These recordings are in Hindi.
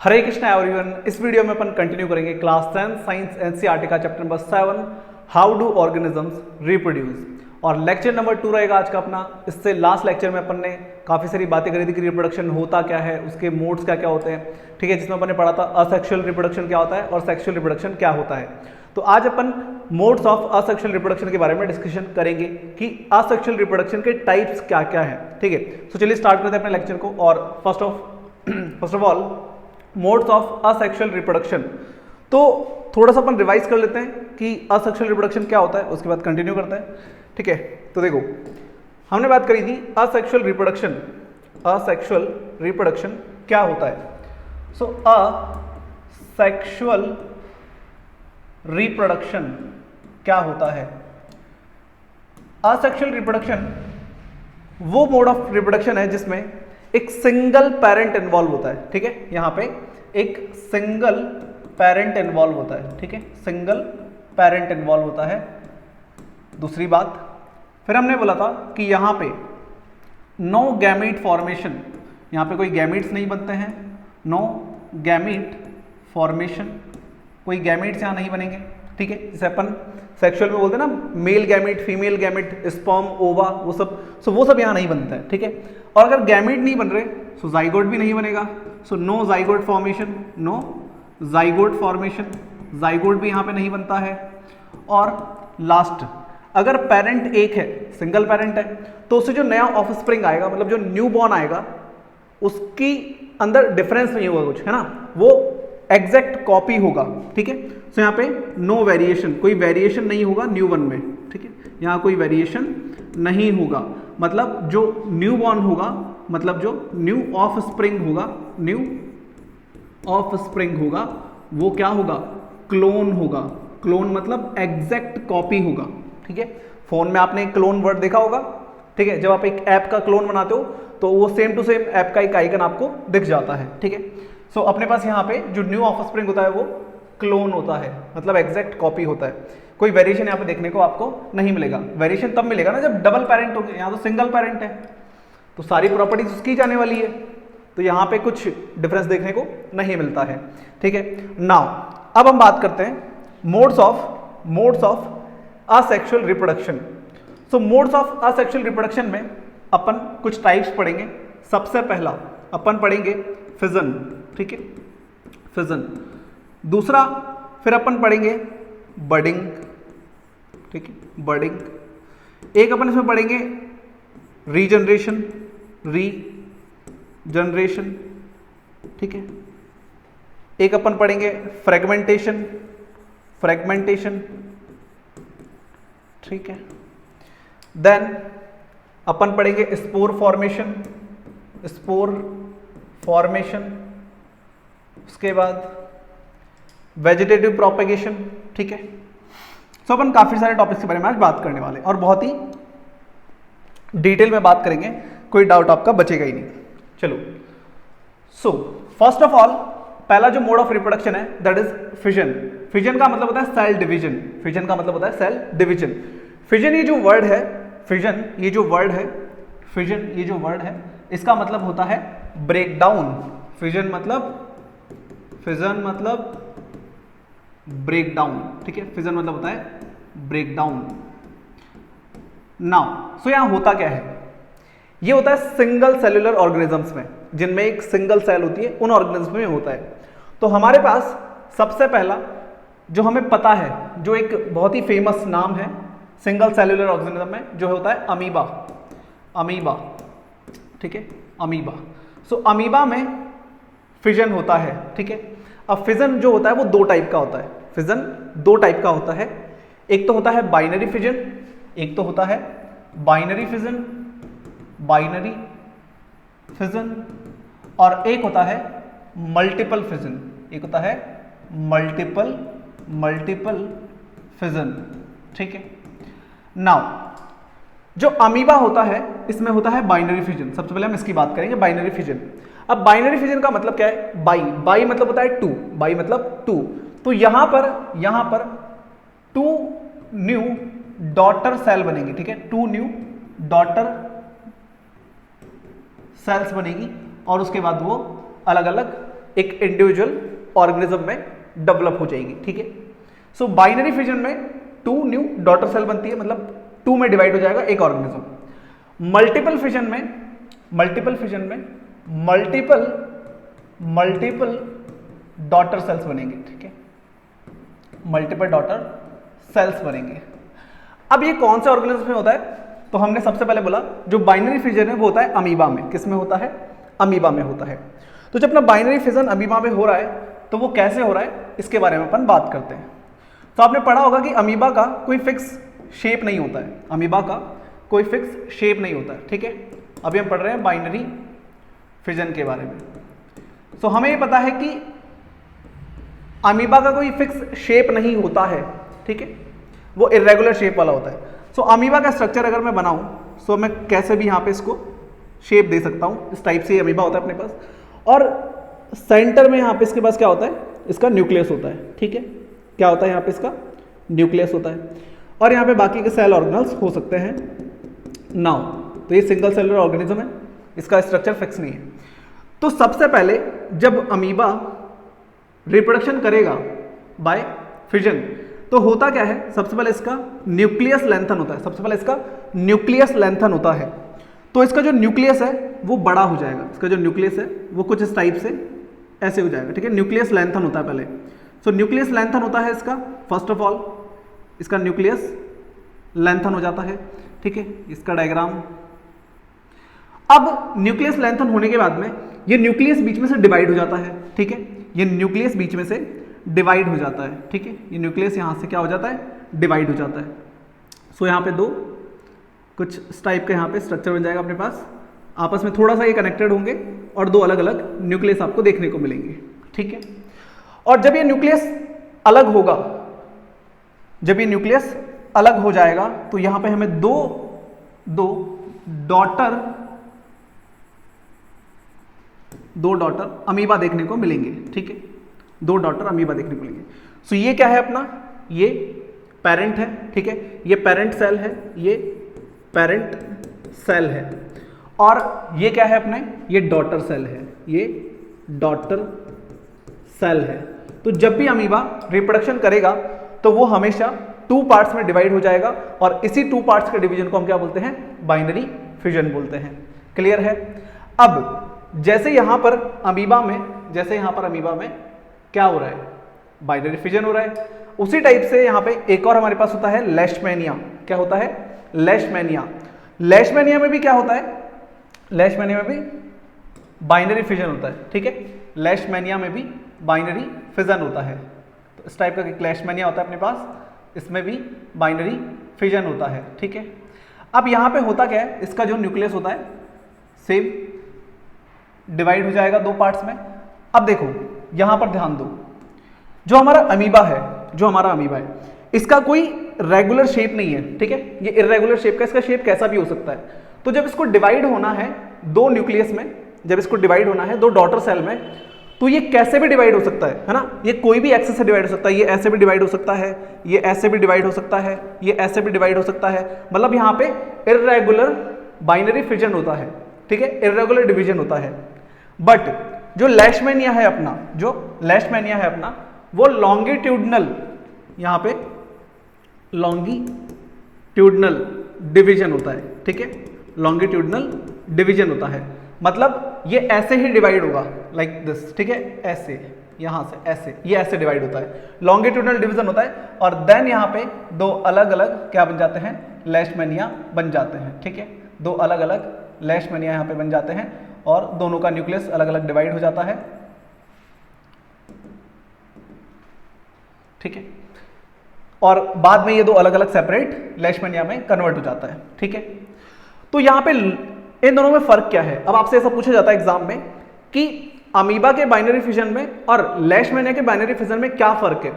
हरे कृष्णा एवरीवन। इस वीडियो में अपन कंटिन्यू करेंगे क्लास 10 साइंस एनसीईआरटी का chapter number 7 how do organisms reproduce, और लेक्चर नंबर 2 रहेगा आज का अपना। इससे लास्ट लेक्चर में अपन ने काफ़ी सारी बातें करी थी कि रिप्रोडक्शन होता क्या है, उसके मोड्स क्या क्या होते हैं, ठीक है, जिसमें अपन ने पढ़ा था असेक्सुअल रिप्रोडक्शन क्या होता है और सेक्सुअल रिप्रोडक्शन क्या होता है। तो आज अपन मोड्स ऑफ असेक्सुअल रिप्रोडक्शन के बारे में डिस्कशन करेंगे कि असेक्सुअल रिप्रोडक्शन के टाइप्स क्या क्या हैं, ठीक है। तो चलिए स्टार्ट करते हैं अपने लेक्चर को। और first of all modes of asexual reproduction, तो थोड़ा सा अपन रिवाइज कर लेते हैं कि असेक्सुअल रिप्रोडक्शन क्या होता है, उसके बाद कंटिन्यू करते हैं, ठीक है। तो देखो, हमने बात करी थी असेक्सुअल रिप्रोडक्शन क्या होता है। सो असेक्सुअल रिप्रोडक्शन क्या होता है। असेक्सुअल रिप्रोडक्शन वो मोड ऑफ रिप्रोडक्शन है जिसमें एक सिंगल पेरेंट इन्वॉल्व होता है, ठीक है। यहां पे एक सिंगल पेरेंट इन्वॉल्व होता है, ठीक है, सिंगल पेरेंट इन्वॉल्व होता है। दूसरी बात, फिर हमने बोला था कि यहां पे नो गैमीट फॉर्मेशन, यहां पे कोई गैमीट्स नहीं बनते हैं, नो गैमीट फॉर्मेशन, कोई गैमीट्स यहां नहीं बनेंगे, ठीक है। जैसे अपन सेक्सुअल में बोलते हैं ना, male gamete, female gamete, sperm, ओवा, वो सब यहां नहीं बनता है, ठीक है। और अगर गैमीट नहीं बन रहे सो जाइगोट भी नहीं बनेगा, so no zygote formation, no zygote formation, zygote भी यहां पे नहीं बनता है। और लास्ट, अगर पेरेंट एक है, सिंगल पेरेंट है, तो उससे जो नया ऑफस्प्रिंग आएगा, मतलब जो न्यू बॉर्न आएगा, उसकी अंदर डिफरेंस नहीं होगा कुछ, है ना, वो एग्जैक्ट कॉपी होगा, ठीक है। तो यहाँ पे नो वेरिएशन, कोई वेरिएशन नहीं होगा न्यू वन में, ठीक है, यहाँ कोई वेरिएशन नहीं होगा। मतलब जो न्यू बॉर्न होगा, मतलब जो न्यू ऑफ स्प्रिंग होगा, न्यू ऑफ स्प्रिंग होगा, वो क्या होगा, क्लोन होगा। क्लोन मतलब एग्जैक्ट कॉपी होगा, ठीक है। फोन में आपने क्लोन वर्ड देखा होगा, ठीक है, जब आप एक ऐप का क्लोन बनाते हो तो वो सेम टू सेम ऐप का एक आइकन आपको दिख जाता है, ठीक है। सो अपने पास यहाँ पे जो न्यू ऑफ स्प्रिंग होता है वो क्लोन होता है, मतलब एग्जैक्ट कॉपी होता है। कोई वेरिएशन यहाँ पे देखने को आपको नहीं मिलेगा। वेरिएशन तब मिलेगा ना जब डबल पेरेंट हो गया, यहाँ तो सिंगल पेरेंट है तो सारी प्रॉपर्टीज उसकी जाने वाली है, तो यहाँ पे कुछ डिफरेंस देखने को नहीं मिलता है, ठीक है। नाउ अब हम बात करते हैं modes of asexual reproduction. So modes of asexual reproduction में अपन कुछ टाइप्स पढ़ेंगे। सबसे पहला अपन पढ़ेंगे फिजन, ठीक है, फिजन। दूसरा फिर अपन पढ़ेंगे बडिंग, ठीक है, बडिंग। एक अपन इसमें पढ़ेंगे रीजनरेशन, ठीक है। एक अपन पढ़ेंगे फ्रेगमेंटेशन, ठीक है। देन अपन पढ़ेंगे स्पोर फॉर्मेशन, उसके बाद वेजिटेटिव प्रोपेगेशन, ठीक है। सो अपन काफी सारे टॉपिक्स के बारे में आज बात करने वाले और बहुत ही डिटेल में बात करेंगे, कोई डाउट आपका बचेगा ही नहीं। चलो, सो फर्स्ट ऑफ ऑल पहला जो मोड ऑफ रिप्रोडक्शन है दैट इज फिजन। फिजन का मतलब होता है सेल डिवीजन, फिजन का मतलब होता है सेल डिवीजन। फिजन ये जो वर्ड है, फिजन ये जो वर्ड है, इसका मतलब होता है ब्रेक डाउन। फिजन मतलब ब्रेक डाउन, ठीक है, फिजन मतलब होता है ब्रेक डाउन। नाउ सो यहां होता क्या है, ये होता है सिंगल सेलुलर ऑर्गेनिजम्स में, जिनमें एक सिंगल सेल होती है, उन ऑर्गेनिज्म में होता है। तो हमारे पास सबसे पहला जो हमें पता है, जो एक बहुत ही फेमस नाम है सिंगल सेलुलर ऑर्गेनिज्म में, जो होता है अमीबा, ठीक है, अमीबा। सो अमीबा में फिजन होता है, ठीक है। अब फिजन जो होता है वो दो टाइप का होता है, फिजन दो टाइप का होता है। एक तो होता है बाइनरी फिजन, और एक होता है मल्टीपल फिजन, ठीक है। नाउ जो अमीबा होता है इसमें होता है बाइनरी फिजन। सबसे पहले हम इसकी बात करेंगे, बाइनरी फिजन। अब बाइनरी फिजन का मतलब क्या है, बाई मतलब होता है टू, बाई मतलब टू। तो यहां पर टू न्यू डॉटर सेल बनेगी, ठीक है, टू न्यू डॉटर सेल्स बनेगी और उसके बाद वो अलग अलग एक इंडिविजुअल ऑर्गेनिज्म में डेवलप हो जाएगी, ठीक है। सो बाइनरी फिजन में 2 न्यू डॉटर सेल बनती है, मतलब 2 में डिवाइड हो जाएगा एक ऑर्गेनिज्म। मल्टीपल फिजन में मल्टीपल डॉटर सेल्स बनेंगे, ठीक है, मल्टीपल डॉटर सेल्स बनेंगे। अब ये कौन से ऑर्गेनिज्म में होता है? तो हमने सबसे पहले बोला जो बाइनरी फिजन है वो होता है अमीबा में। किस में होता है? अमीबा में होता है। तो जब अपना बाइनरी फिजन अमीबा में हो रहा है तो वो कैसे हो रहा है इसके बारे में अपन बात करते हैं। तो आपने पढ़ा होगा कि अमीबा का कोई फिक्स शेप नहीं होता है, अमीबा का कोई फिक्स शेप नहीं होता है, ठीक है। अभी हम पढ़ रहे हैं बाइनरी फिजन के बारे में। तो हमें ये पता है कि अमीबा का कोई फिक्स शेप नहीं होता है, ठीक है, वो इर्रेगुलर शेप वाला होता है। सो अमीबा का स्ट्रक्चर अगर मैं बनाऊं सो मैं कैसे भी यहाँ पे इसको शेप दे सकता हूँ। इस टाइप से अमीबा होता है अपने पास, और सेंटर में यहाँ पे इसके पास क्या होता है? इसका न्यूक्लियस होता है, ठीक है। क्या होता है यहाँ पे? इसका न्यूक्लियस होता है, और यहाँ पे बाकी के सेल ऑर्गेनल्स हो सकते हैं नाउ। तो ये सिंगल सेलुलर ऑर्गेनिज्म है, इसका स्ट्रक्चर फिक्स नहीं है। तो सबसे पहले जब अमीबा रिप्रोडक्शन करेगा बाय फिजन तो होता क्या है? सबसे पहले इसका न्यूक्लियस लेंथन होता है, सबसे पहले इसका न्यूक्लियस लेंथन होता है। तो इसका जो न्यूक्लियस है वो बड़ा हो जाएगा, इसका जो न्यूक्लियस है वो कुछ इस टाइप से ऐसे हो जाएगा, ठीक है। न्यूक्लियस लेंथन होता है पहले। सो न्यूक्लियस लेंथन होता है इसका, फर्स्ट ऑफ ऑल इसका न्यूक्लियस लेंथन हो जाता है, ठीक है। इसका डायग्राम। अब न्यूक्लियस लेंथन होने के बाद में ये न्यूक्लियस बीच में से डिवाइड हो जाता है, ठीक है। ये न्यूक्लियस बीच में से डिवाइड हो जाता है, ठीक है। ये न्यूक्लियस यहाँ से क्या हो जाता है? डिवाइड हो जाता है। सो यहाँ पे दो कुछ इस टाइप का यहाँ पे स्ट्रक्चर बन जाएगा अपने पास, आपस में थोड़ा सा ये कनेक्टेड होंगे और दो अलग अलग न्यूक्लियस आपको देखने को मिलेंगे, ठीक है। और जब ये न्यूक्लियस अलग होगा, जब ये न्यूक्लियस अलग हो जाएगा तो यहाँ पे हमें दो डॉटर अमीबा देखने को मिलेंगे, ठीक है। 2 डॉटर अमीबा देखने को मिलेंगे। सो ये क्या है अपना? ये पेरेंट है, ठीक है। ये पेरेंट सेल है, ये पेरेंट सेल है, और ये क्या है अपने? ये डॉटर सेल है, ये डॉटर सेल है। तो जब भी अमीबा रिप्रोडक्शन करेगा तो वो हमेशा 2 पार्ट्स में डिवाइड हो जाएगा, और इसी 2 पार्ट्स के डिवीजन को हम क्या बोलते हैं? बाइनरी फिजन बोलते हैं। क्लियर है? अब जैसे यहां पर अमीबा में क्या हो रहा है? बाइनरी फिजन हो रहा है। उसी टाइप से यहां पे एक और हमारे पास होता है लेशमैनिया। क्या होता है? लेशमैनिया। लेशमैनिया में भी क्या होता है? लेशमैनिया में भी बाइनरी फिजन होता है, ठीक है। लेशमैनिया में भी बाइनरी फिजन होता है। तो इस टाइप का एक लेशमैनिया होता है अपने पास, इसमें भी बाइनरी फिजन होता है, ठीक है। अब यहां पे होता क्या है? इसका जो न्यूक्लियस होता है सेम डिवाइड हो जाएगा 2 पार्ट्स में। अब देखो यहां पर ध्यान दो, जो हमारा अमीबा है इसका कोई रेगुलर शेप नहीं है, ठीक है। ये इर्रेगुलर शेप का, इसका शेप कैसा भी हो सकता है। तो जब इसको डिवाइड होना है 2 न्यूक्लियस में, जब इसको डिवाइड होना है 2 डॉटर सेल में, तो ये कैसे भी डिवाइड हो सकता है ना। ये कोई भी एक्सेस से डिवाइड हो सकता है, ये ऐसे भी डिवाइड हो सकता है, ये ऐसे भी डिवाइड हो सकता है, ये ऐसे भी डिवाइड हो सकता है। मतलब यहाँ पे इर्रेगुलर बाइनरी फिजन होता है, ठीक है, इर्रेगुलर डिवीजन होता है। बट जो लेशमैनिया है अपना, वो लॉन्गिट्यूडनल, यहाँ पे लॉन्गिट्यूडनल डिवीजन होता है, ठीक है। लॉन्गिट्यूडनल डिवीजन होता है, मतलब ये ऐसे ही डिवाइड होगा, लाइक दिस, ठीक है। ऐसे, यहां से ऐसे, ये ऐसे डिवाइड होता है, लॉन्गिट्यूडनल डिवीजन होता है। और देन यहाँ पे 2 अलग अलग क्या बन जाते हैं? लेशमैनिया बन जाते हैं, ठीक है। 2 अलग अलग लेशमैनिया यहाँ पे बन जाते हैं, और दोनों का न्यूक्लियस अलग अलग डिवाइड हो जाता है, ठीक है। और बाद में ये 2 अलग अलग सेपरेट लेशमैनिया में कन्वर्ट हो जाता है, ठीक है। तो यहाँ पे इन दोनों में फर्क क्या है? अब आपसे ऐसा पूछा जाता है एग्जाम में कि अमीबा के बाइनरी फिजन में और लेशमैनिया के बाइनरी फिजन में क्या फर्क है।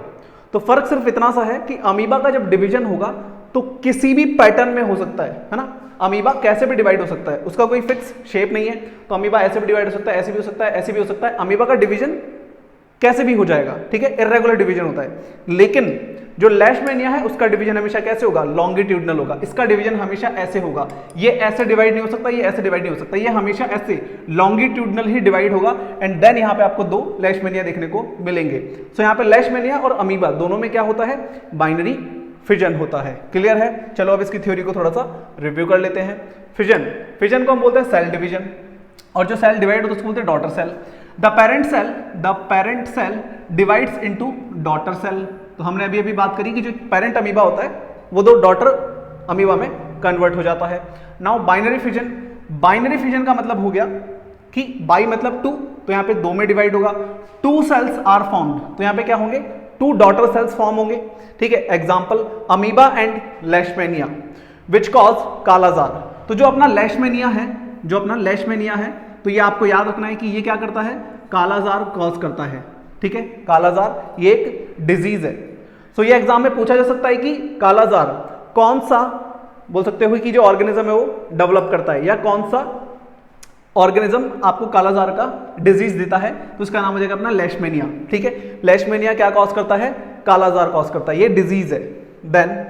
तो फर्क सिर्फ इतना सा है कि अमीबा का जब डिवीजन होगा तो किसी भी पैटर्न में हो सकता है ना। अमीबा कैसे भी डिवाइड हो सकता है, उसका कोई फिक्स शेप नहीं है। तो अमीबा ऐसे भी डिवाइड हो सकता है, ऐसे भी हो सकता है, ऐसे भी हो सकता है। अमीबा का डिवीजन कैसे भी हो जाएगा, ठीक है, इर्रेगुलर डिवीजन होता है। लेकिन जो लेशमेनिया है उसका डिवीजन हमेशा कैसे होगा, लॉन्गिट्यूडनल होगा, इसका डिवीजन हमेशा ऐसे होगा, ये ऐसे डिवाइड नहीं हो सकता, ये ऐसे डिवाइड नहीं हो सकता, ये हमेशा ऐसे लॉन्गिट्यूडनल ही डिवाइड होगा। एंड देन यहाँ पे आपको दो लेशमेनिया देखने को मिलेंगे। सो यहाँ पे लेशमेनिया और अमीबा दोनों में क्या होता है, बाइनरी फिजन होता है। क्लियर है? चलो अब इसकी थ्योरी को थोड़ा सा रिव्यू कर लेते हैं। फिजन को हम बोलते हैं सेल डिवीजन, और जो सेल डिवाइड होता है उसको बोलते हैं daughter cell. The parent cell divides into daughter cell. तो हमने अभी बात करी कि जो पेरेंट अमीबा होता है वो दो डॉटर अमीबा में कन्वर्ट हो जाता है। नाउ बाइनरी फिजन का मतलब हो गया कि बाई मतलब टू, तो यहाँ पे दो में डिवाइड होगा, टू सेल्स आर फॉर्म्ड, तो यहाँ पे क्या होंगे, टू डॉटर सेल्स फॉर्म होंगे। ठीक है, example amoeba and leishmania which cause kala azar. तो जो अपना लेशमेनिया है, तो ये आपको याद रखना है कि ये क्या करता है, कालाजार कॉज करता है। ठीक है, कालाजार ये एक डिजीज है। सो ये एग्जाम में पूछा जा सकता है कि कालाजार कौन सा, बोल सकते हो कि जो ऑर्गेनिज्म है वो डेवलप करता है, या कौन सा ऑर्गेनिज्म आपको कालाजार का डिजीज देता है, तो उसका नाम हो जाएगा अपना लेशमेनिया। ठीक है, लेशमेनिया क्या कॉज करता है, कालाजार कॉज करता है, ये डिजीज है। देन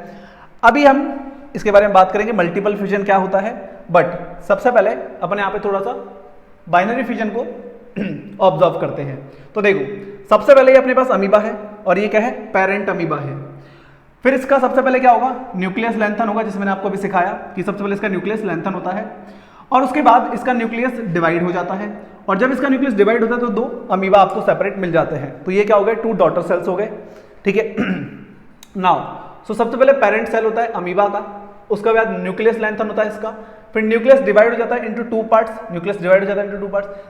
अभी हम इसके बारे में बात करेंगे मल्टीपल फिजन क्या होता है, बट सबसे पहले अपन यहाँ पे थोड़ा सा बाइनरी फिजन को ऑब्जर्व करते हैं। तो देखो, सबसे पहले ये अपने पास अमीबा है और ये क्या है, पेरेंट अमीबा है। फिर इसका सबसे पहले क्या होगा, न्यूक्लियस लेंथन होगा, जिसमें मैंने आपको अभी सिखाया कि सबसे पहले इसका न्यूक्लियस लेंथन होता है, और उसके बाद इसका न्यूक्लियस डिवाइड हो जाता है, और जब इसका न्यूक्लियस डिवाइड होता है तो दो अमीबा आपको सेपरेट मिल जाते हैं। तो ये क्या हो गए, टू डॉटर सेल्स हो गए। ठीक है, नाउ सो सबसे पहले पेरेंट सेल होता है अमीबा का, उसके बाद न्यूक्लियस लेंथन होता है इसका, फिर न्यूक्लियस डिवाइड हो जाता है into two parts,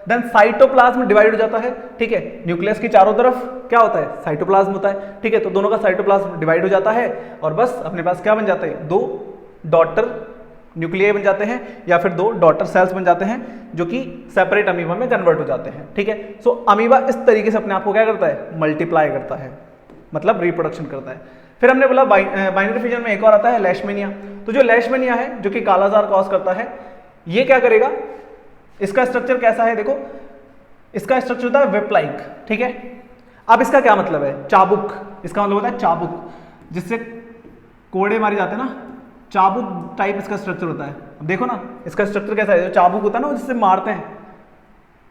then cytoplasm divide हो जाता है। ठीक है, न्यूक्लियस की चारों तरफ क्या होता है, साइटोप्लाज्म होता है। ठीक है, तो दोनों का साइटोप्लाज्म डिवाइड हो जाता है, और बस अपने पास क्या बन जाता है, दो डॉटर न्यूक्लियाई बन जाते हैं, या फिर दो डॉटर सेल्स बन जाते हैं, जो कि सेपरेट अमीबा में कन्वर्ट हो जाते हैं। ठीक है, सो अमीबा इस तरीके से अपने आप को क्या करता है, मल्टीप्लाई करता है, मतलब रिप्रोडक्शन करता है। फिर हमने बोला बाइनरी फिजन में एक और आता है लेशमेनिया। तो जो लेशमेनिया है, जो कि कालाजार कॉज करता है, ये क्या करेगा, इसका स्ट्रक्चर कैसा है, देखो इसका स्ट्रक्चर होता है वेब लाइक। ठीक है, अब इसका क्या मतलब है, चाबुक, इसका मतलब होता है चाबुक, जिससे कोड़े मारे जाते हैं ना, चाबुक टाइप इसका स्ट्रक्चर होता है। अब देखो ना इसका स्ट्रक्चर कैसा है, जो चाबुक होता है ना जिससे मारते हैं,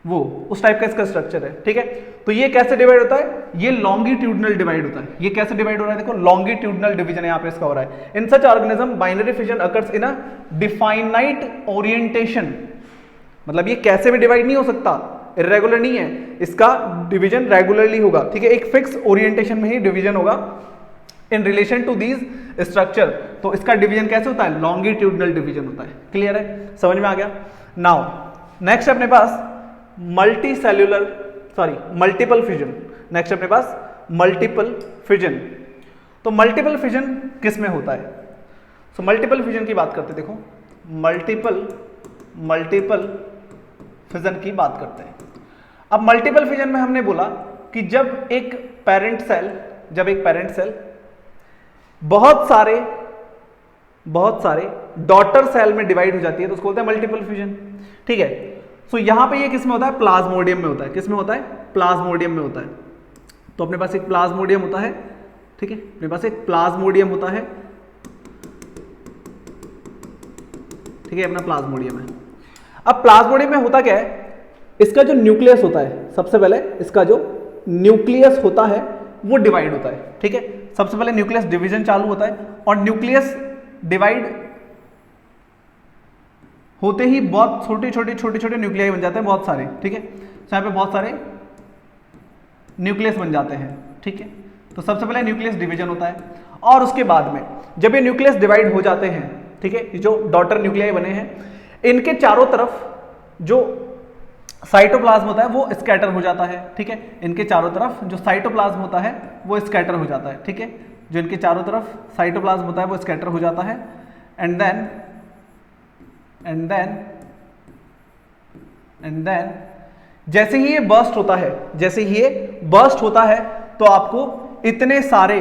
वो उस टाइप का इसका स्ट्रक्चर है। ठीक है, तो ये कैसे डिवाइड होता है, ये लॉन्गिट्यूडनल डिवाइड होता है। ये कैसे डिवाइड हो रहा है, देखो लॉन्गिट्यूडनल डिवीजन यहाँ पे इसका हो रहा है। In such organism binary fission occurs in a definite orientation, मतलब ये कैसे भी डिवाइड नहीं हो सकता, इरेगुलर नहीं है, इसका डिवीजन रेगुलरली होगा। ठीक है, एक फिक्स ओरिएंटेशन में ही डिवीजन होगा in relation to these structure. तो इसका डिवीजन कैसे होता है, लॉन्गिट्यूडनल डिवीजन होता है। क्लियर है, समझ में आ गया। नाउ नेक्स्ट अपने पास मल्टीपल फिजन। नेक्स्ट अपने पास मल्टीपल फिजन। तो मल्टीपल फिजन किस में होता है, सो मल्टीपल फिजन की बात करते हैं। देखो मल्टीपल फिजन की बात करते हैं। अब मल्टीपल फिजन में हमने बोला कि जब एक पेरेंट सेल बहुत सारे डॉटर सेल में डिवाइड हो जाती है, तो उसको बोलते हैं मल्टीपल फिजन। ठीक है, सो यहां पे ये किस में होता है, प्लाज्मोडियम में होता है। किस में होता है, प्लाज्मोडियम में होता है। तो अपने पास एक प्लाज्मोडियम होता है। ठीक है, अपने पास एक प्लाज्मोडियम होता है। ठीक है, अपना प्लाज्मोडियम है। अब प्लाज्मोडियम में होता क्या है, इसका जो न्यूक्लियस होता है, सबसे पहले इसका जो न्यूक्लियस होता है वो डिवाइड होता है। ठीक है, सबसे पहले न्यूक्लियस डिवीजन चालू होता है, और न्यूक्लियस डिवाइड होते ही बहुत छोटे न्यूक्लियाई बन जाते हैं, बहुत सारे। ठीक है, तो यहाँ पे बहुत सारे न्यूक्लियस बन जाते हैं। ठीक है, तो सबसे पहले न्यूक्लियस डिवीजन होता है, और उसके बाद में जब ये न्यूक्लियस डिवाइड हो जाते हैं, ठीक है, जो डॉटर न्यूक्लियाई बने हैं, इनके चारों तरफ जो साइटोप्लाज्म होता है वो स्कैटर हो जाता है। ठीक है, इनके चारों तरफ जो साइटोप्लाज्म होता है वो स्कैटर हो जाता है। ठीक है, जो इनके चारों तरफ साइटोप्लाज्म होता है वो स्कैटर हो जाता है, एंड देन जैसे ही ये बर्स्ट होता है, तो आपको इतने सारे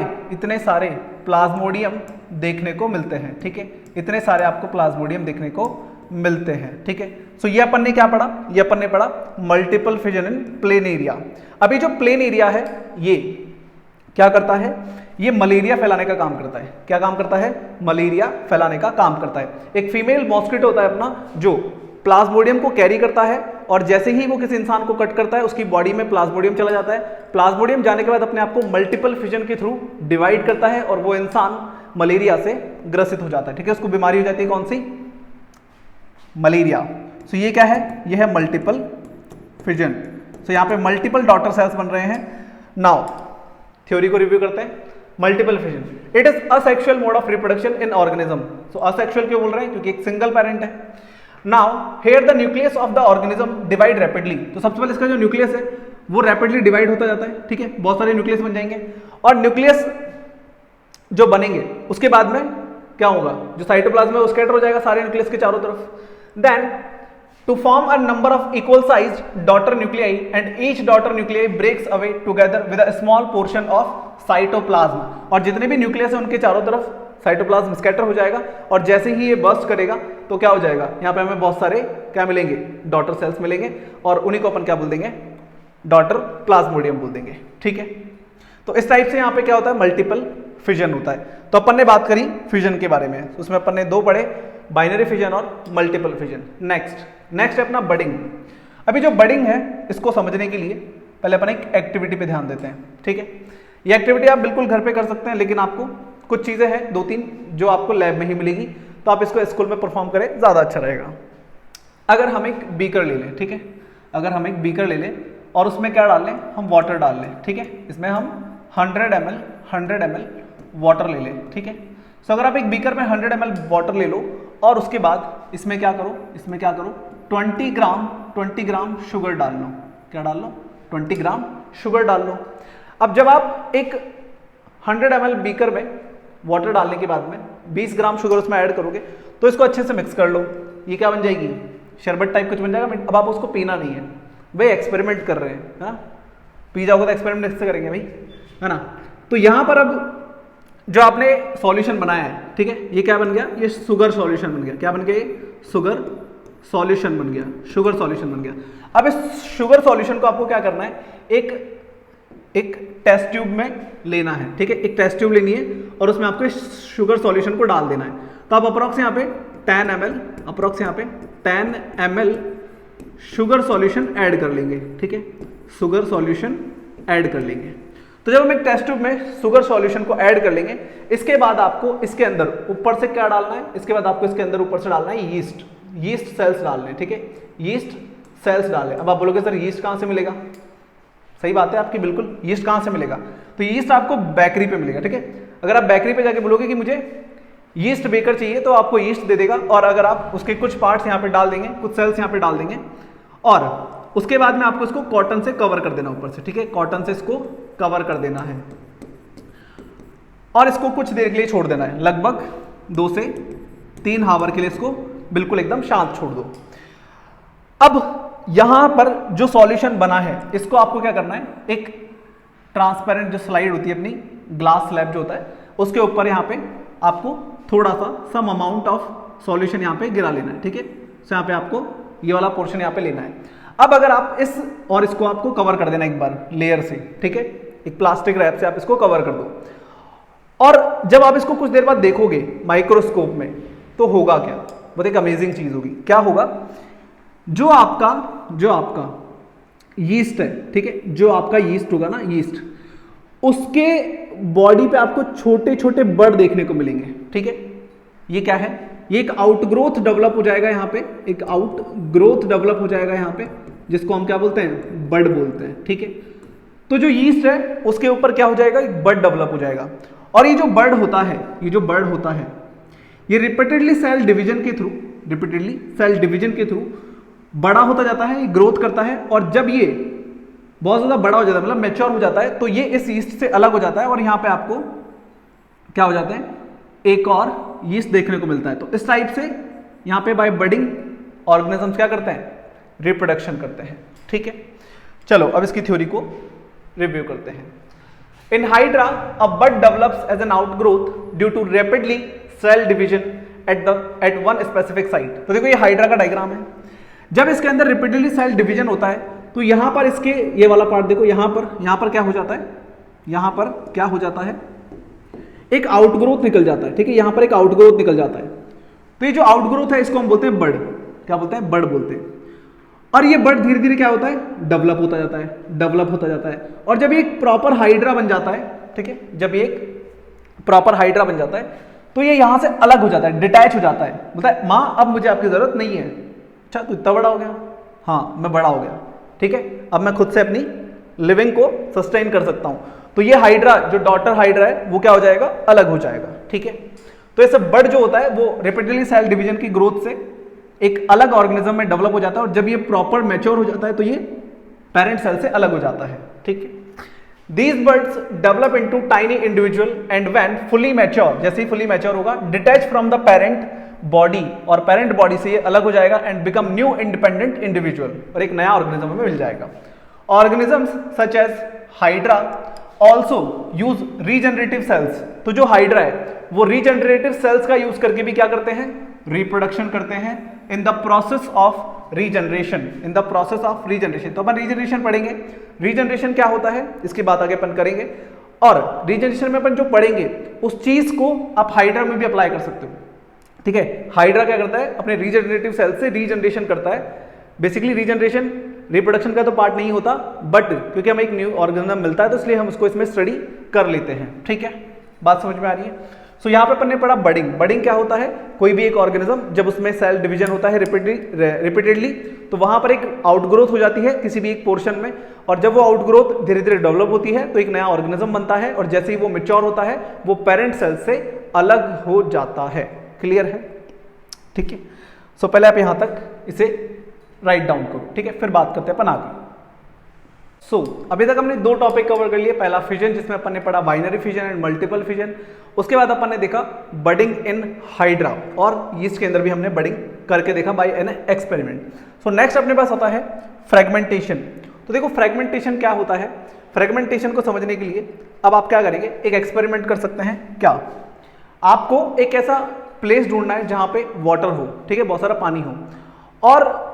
प्लाज्मोडियम देखने को मिलते हैं। ठीक है, इतने सारे आपको प्लाज्मोडियम देखने को मिलते हैं। ठीक है, सो ये अपन ने क्या पढ़ा, ये अपन ने पढ़ा मल्टीपल फिजन इन प्लेन एरिया। अभी जो प्लेन एरिया है ये क्या करता है, ये मलेरिया फैलाने का काम करता है। क्या काम करता है? मलेरिया फैलाने का काम करता है। एक फीमेल मॉस्किटो होता है अपना, जो प्लाज्मोडियम को कैरी करता है, और जैसे ही वो किसी इंसान को कट करता है उसकी बॉडी में प्लाज्मोडियम चला जाता है। प्लाज्मोडियम जाने के बाद अपने आप को मल्टीपल फिजन के थ्रू डिवाइड करता है और वो इंसान मलेरिया से ग्रसित हो जाता है। ठीक है, उसको बीमारी हो जाती है कौन सी? मलेरिया। सो ये क्या है? ये है मल्टीपल फिजन। सो यहाँ पे मल्टीपल डॉटर सेल्स बन रहे हैं। नाउ थ्योरी को रिव्यू करते हैं। Multiple fission, it is asexual mode of reproduction in organism. So asexual क्यों बोल रहे हैं? क्योंकि एक सिंगल पेरेंट है। Now here the nucleus of the organism divide rapidly. तो सबसे पहले इसका जो न्यूक्लियस है वो रैपिडली डिवाइड होता जाता है। ठीक है, बहुत सारे न्यूक्लियस बन जाएंगे, और न्यूक्लियस जो बनेंगे उसके बाद में क्या होगा? जो साइटोप्लाज्म है वो स्कैटर हो जाएगा सारे न्यूक्लियस के चारों तरफ। Then to form a number of equal sized daughter nuclei, and each daughter nuclei breaks away together with a small portion of cytoplasm। और जितने भी न्यूक्लियस है उनके चारों तरफ साइटोप्लाज्म स्कैटर हो जाएगा, और जैसे ही ये बर्स्ट करेगा तो क्या हो जाएगा? यहाँ पे हमें बहुत सारे क्या मिलेंगे? डॉटर सेल्स मिलेंगे, और उन्हीं को अपन क्या बोल देंगे? डॉटर प्लाज्मोडियम बोल देंगे। ठीक है, तो इस टाइप से यहाँ पे क्या होता है? मल्टीपल फिजन होता है। तो अपन ने बात करी फिजन के बारे में, उसमें अपन ने दो पढ़े, बाइनरी फिजन और मल्टीपल फिजन। नेक्स्ट है अपना बडिंग। अभी जो बडिंग है इसको समझने के लिए पहले अपन एक एक्टिविटी पे ध्यान देते हैं। ठीक है, ये एक्टिविटी आप बिल्कुल घर पे कर सकते हैं, लेकिन आपको कुछ चीजें हैं, 2-3 जो आपको लैब में ही मिलेगी, तो आप इसको स्कूल में परफॉर्म करें, ज्यादा अच्छा रहेगा। अगर हम एक बीकर ले लें, ठीक है, अगर हम एक बीकर ले लें और उसमें क्या डाल लें? हम वाटर डाल लें। ठीक है, इसमें हम 100 ml वाटर ले लें। ठीक है, सो अगर आप एक बीकर में 100 ml वाटर ले लो, और उसके बाद इसमें क्या करो? 20 ग्राम शुगर डाल लो। क्या डाल लो? 20 ग्राम शुगर डाल लो। अब जब आप एक 100 ml बीकर में वाटर डालने के बाद में 20 ग्राम शुगर उसमें ऐड करोगे, तो इसको अच्छे से मिक्स कर लो। ये क्या बन जाएगी? शरबत टाइप कुछ बन जाएगा। अब आप उसको पीना नहीं है, वे एक्सपेरिमेंट कर रहे हैं, है ना? पी जाओगे तो एक्सपेरिमेंट कैसे करेंगे भाई, है ना? तो यहां पर अब जो आपने सॉल्यूशन बनाया है, ठीक है, ये क्या बन गया? ये शुगर सॉल्यूशन बन गया। क्या बन गया? ये शुगर सॉल्यूशन बन गया। शुगर सॉल्यूशन बन गया। अब इस शुगर सॉल्यूशन को आपको क्या करना है? एक टेस्ट ट्यूब में लेना है। ठीक है, एक टेस्ट ट्यूब लेनी है और उसमें आपको इस शुगर सॉल्यूशन को डाल देना है। तो आप अप्रॉक्स यहाँ पे 10 ml शुगर सॉल्यूशन ऐड कर लेंगे। ठीक है, शुगर सॉल्यूशन ऐड कर लेंगे। तो जब हम एक टेस्ट ट्यूब में शुगर सॉल्यूशन को ऐड कर लेंगे, इसके बाद आपको इसके अंदर ऊपर से क्या डालना है? इसके बाद आपको इसके अंदर ऊपर से डालना है यीस्ट सेल्स डालने हैं। ठीक है, यीस्ट सेल्स डालें। अब आप बोलोगे सर यीस्ट कहां से मिलेगा? सही बात है आपकी, बिल्कुल। यीस्ट कहां से मिलेगा? तो यीस्ट आपको बेकरी पे मिलेगा। ठीक है, अगर आप बेकरी पे जाके बोलोगे कि मुझे यीस्ट बेकर चाहिए, तो आपको यीस्ट दे देगा, और अगर आप उसके कुछ पार्ट्स यहाँ पे डाल देंगे, कुछ सेल्स यहाँ पे डाल देंगे, और उसके बाद में आपको इसको कॉटन से कवर कर देना ऊपर से। ठीक है, कॉटन से इसको कवर कर देना है, और इसको कुछ देर के लिए छोड़ देना है, लगभग 2 से 3 आवर के लिए इसको बिल्कुल एकदम शांत छोड़ दो। अब यहां पर जो सॉल्यूशन बना है, इसको आपको क्या करना है? एक ट्रांसपेरेंट जो स्लाइड होती है अपनी, ग्लास स्लैब जो होता है, उसके ऊपर यहाँ पे आपको थोड़ा सा सम अमाउंट ऑफ सॉल्यूशन यहाँ पे गिरा लेना है। ठीक है, तो यहाँ पे आपको ये वाला पोर्शन यहाँ पे लेना है। अब अगर आप इसको आपको कवर कर देना एक बार लेयर से। ठीक है, एक प्लास्टिक रैप से आप इसको कवर कर दो, और जब आप इसको कुछ देर बाद देखोगे माइक्रोस्कोप में, तो होगा क्या? बहुत एक अमेजिंग चीज होगी। क्या होगा? जो आपका यीस्ट है, ठीक है, जो आपका यीस्ट होगा ना, यीस्ट, उसके बॉडी पे आपको छोटे छोटे बर्ड देखने को मिलेंगे। ठीक है, ये क्या है? ये एक आउटग्रोथ डेवलप हो जाएगा यहाँ पे, एक आउटग्रोथ डेवलप हो जाएगा यहाँ पे, जिसको हम क्या बोलते हैं? बर्ड बोलते हैं। ठीक है, तो जो यीस्ट है उसके ऊपर क्या हो जाएगा? एक बर्ड डेवलप हो जाएगा, और ये जो बर्ड होता है, ये रिपीटेडली सेल डिवीजन के थ्रू बड़ा होता जाता है, ग्रोथ करता है, और जब ये बहुत ज्यादा बड़ा हो जाता है, मतलब मैच्योर हो जाता है, तो ये इस यीस्ट से अलग हो जाता है, और यहाँ पे आपको क्या हो जाता है? एक और यीस्ट देखने को मिलता है। तो इस टाइप से यहाँ पे बाय बडिंग ऑर्गेनिजम्स क्या करते हैं? रिप्रोडक्शन करते हैं। ठीक है, चलो अब इसकी थ्योरी को रिव्यू करते हैं। In hydra a bud develops as an outgrowth due to rapidly cell division at one specific site. तो देखो ये हाइड्रा का डायग्राम है। जब इसके अंदर रिपीटेडली सेल डिवीजन होता है, तो यहां पर इसके ये वाला पार्ट देखो, यहां पर क्या हो जाता है? यहां पर क्या हो जाता है? एक आउटग्रोथ निकल जाता है, ठीक है, यहां पर एक आउटग्रोथ निकल जाता है। तो ये जो आउटग्रोथ है इसको हम बोलते हैं बड, क्या बोलते हैं, बड बोलते हैं। और ये बड धीरे धीरे क्या होता है, डेवलप होता जाता है, डेवलप होता जाता है। और जब ये एक प्रॉपर हाइड्रा बन जाता है, ठीक है, जब ये एक प्रॉपर हाइड्रा बन जाता है तो ये यहां से अलग हो जाता है, डिटैच हो जाता है, बोलता है मां अब मुझे आपकी जरूरत नहीं है। अच्छा तू इतना बड़ा हो गया, हाँ मैं बड़ा हो गया, ठीक है, अब मैं खुद से अपनी लिविंग को सस्टेन कर सकता हूं। तो ये हाइड्रा, जो डॉटर हाइड्रा है, वो क्या हो जाएगा, अलग हो जाएगा, ठीक है। तो ऐसे बड जो होता है वो रेपिडली सेल डिवीजन की ग्रोथ से एक अलग ऑर्गेनिज्म में डेवलप हो जाता है, और जब ये प्रॉपर मैच्योर हो जाता है तो ये पेरेंट सेल से अलग हो जाता है, ठीक है। These birds develop into tiny individual and when fully mature, जैसे ही fully mature होगा, detach from the parent body, और parent body से ये अलग हो जाएगा and become new independent individual, और एक नया ऑर्गेनिज्म में मिल जाएगा। Organisms such as Hydra also use regenerative cells, तो जो हाइड्रा है वो regenerative cells का यूज करके भी क्या करते हैं, रिप्रोडक्शन करते हैं in the process of regeneration, in the process of regeneration. तो अपन रीजनरेशन पढ़ेंगे, रीजनरेशन क्या होता है इसकी बात आगे अपन करेंगे, और रीजनरेशन में अपन जो पढ़ेंगे उस चीज को आप हाइड्रा में भी अप्लाई कर सकते हो, ठीक है। हाइड्रा क्या करता है, अपने रीजनरेटिव सेल से रीजनरेशन करता है। बेसिकली रीजनरेशन रिप्रोडक्शन का तो पार्ट नहीं होता, बट क्योंकि हमें एक न्यू ऑर्गेनिज्म मिलता है तो इसलिए हम उसको इसमें स्टडी कर लेते हैं, ठीक है, बात समझ में आ रही है। सो यहाँ पे अपन ने पढ़ा बडिंग। बडिंग क्या होता है, कोई भी एक ऑर्गेनिज्म जब उसमें सेल डिवीजन होता है रिपीटेडली, तो वहां पर एक आउटग्रोथ हो जाती है किसी भी एक पोर्शन में, और जब वो आउटग्रोथ धीरे धीरे डेवलप होती है तो एक नया ऑर्गेनिज्म बनता है, और जैसे ही वो मैच्योर होता है वो पेरेंट सेल से अलग हो जाता है। क्लियर है, ठीक है। सो पहले आप यहां तक इसे राइट डाउन करो, ठीक है, फिर बात करते हैं अपन आगे। सो अभी तक हमने दो टॉपिक कवर कर लिए, पहला फिजन जिसमें अपन ने पढ़ा binary fission and multiple fission, उसके बाद अपन ने देखा बडिंग इन हाइड्रा, और यीस्ट के अंदर भी हमने बडिंग करके देखा by an experiment. So next अपने पास आता है फ्रेगमेंटेशन। तो देखो फ्रेगमेंटेशन क्या होता है, फ्रेगमेंटेशन को समझने के लिए अब आप क्या करेंगे, एक एक्सपेरिमेंट कर सकते हैं। क्या, आपको एक ऐसा प्लेस ढूंढना है जहां पे वाटर हो, ठीक है, बहुत सारा पानी हो, और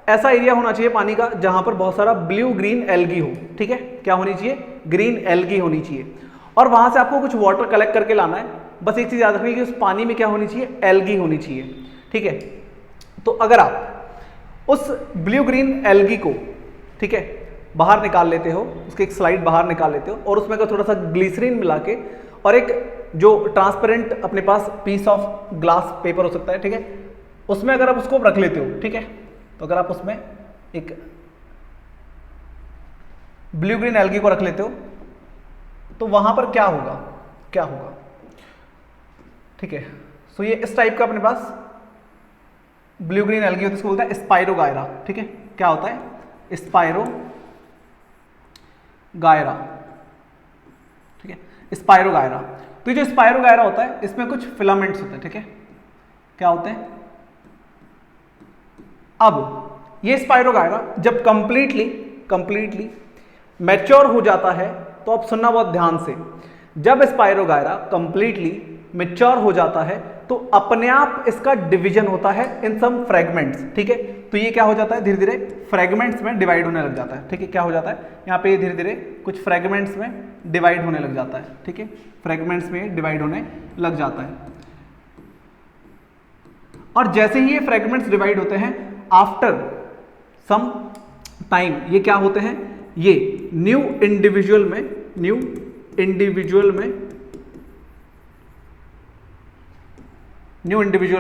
ऐसा एरिया होना चाहिए पानी का जहां पर बहुत सारा ब्लू ग्रीन एल्गी हो, ठीक है, क्या होनी चाहिए, ग्रीन एल्गी होनी चाहिए, और वहां से आपको कुछ वाटर कलेक्ट करके लाना है। बस एक चीज याद रखिए कि उस पानी में क्या होनी चाहिए, एल्गी होनी चाहिए, ठीक है। तो अगर आप उस ब्लू ग्रीन एल्गी को, ठीक है, बाहर निकाल लेते हो, उसके एक स्लाइड बाहर निकाल लेते हो, और उसमें अगर थोड़ा सा ग्लिसरीन मिला के और एक जो ट्रांसपेरेंट अपने पास पीस ऑफ ग्लास पेपर हो सकता है, ठीक है, उसमें अगर आप उसको रख लेते हो, ठीक है, तो अगर आप उसमें एक ब्लू ग्रीन एल्गी को रख लेते हो तो वहां पर क्या होगा, क्या होगा, ठीक है। सो ये इस टाइप का अपने पास ब्लू ग्रीन एल्गी होता है, इसको बोलते हैं स्पाइरोगायरा, ठीक है, क्या होता है, स्पाइरोगायरा, ठीक है, स्पाइरोगायरा। तो ये जो स्पाइरोगायरा होता है इसमें कुछ फिलामेंट्स होते हैं, ठीक है, क्या होते हैं। अब ये स्पाइरोगायरा जब कंप्लीटली मैच्योर हो जाता है, तो अब सुनना बहुत ध्यान से, जब स्पाइरोगायरा कंप्लीटली मैच्योर हो जाता है तो अपने आप इसका डिवीजन होता है इन सम फ्रेगमेंट्स, ठीक है। तो ये क्या हो जाता है, धीरे धीरे फ्रेगमेंट्स में डिवाइड होने लग जाता है, ठीक है, क्या हो जाता है, यहाँ पे धीरे धीरे कुछ फ्रेगमेंट्स में डिवाइड होने लग जाता है, ठीक है, फ्रेगमेंट्स में डिवाइड होने लग जाता है। और जैसे ही ये फ्रेगमेंट्स डिवाइड होते हैं, आफ्टर सम टाइम ये क्या होते हैं, ये न्यू इंडिविजुअल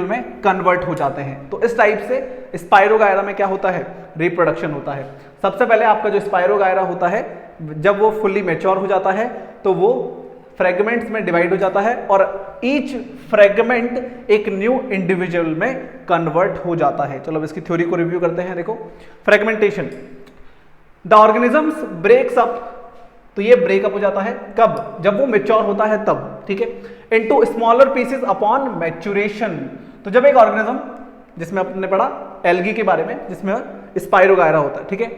में कन्वर्ट हो जाते हैं। तो इस टाइप से स्पाइरोगायरा में क्या होता है, रिप्रोडक्शन होता है। सबसे पहले आपका जो स्पाइरोगायरा होता है, जब वो फुल्ली मैच्योर हो जाता है तो वो फ्रेगमेंट्स में डिवाइड हो जाता है, और ईच फ्रेगमेंट एक न्यू इंडिविजुअल में कन्वर्ट हो जाता है। चलो अब इसकी थ्योरी को रिव्यू करते हैं। देखो fragmentation, the organisms breaks up, तो ये ब्रेकअप हो जाता है कब, जब वो मैच्योर होता है तब, ठीक है, into smaller pieces upon maturation. तो जब एक ऑर्गेनिज्म, जिसमें आपने पढ़ा एल्गी के बारे में जिसमें स्पाइरोगायरा होता है, ठीक है,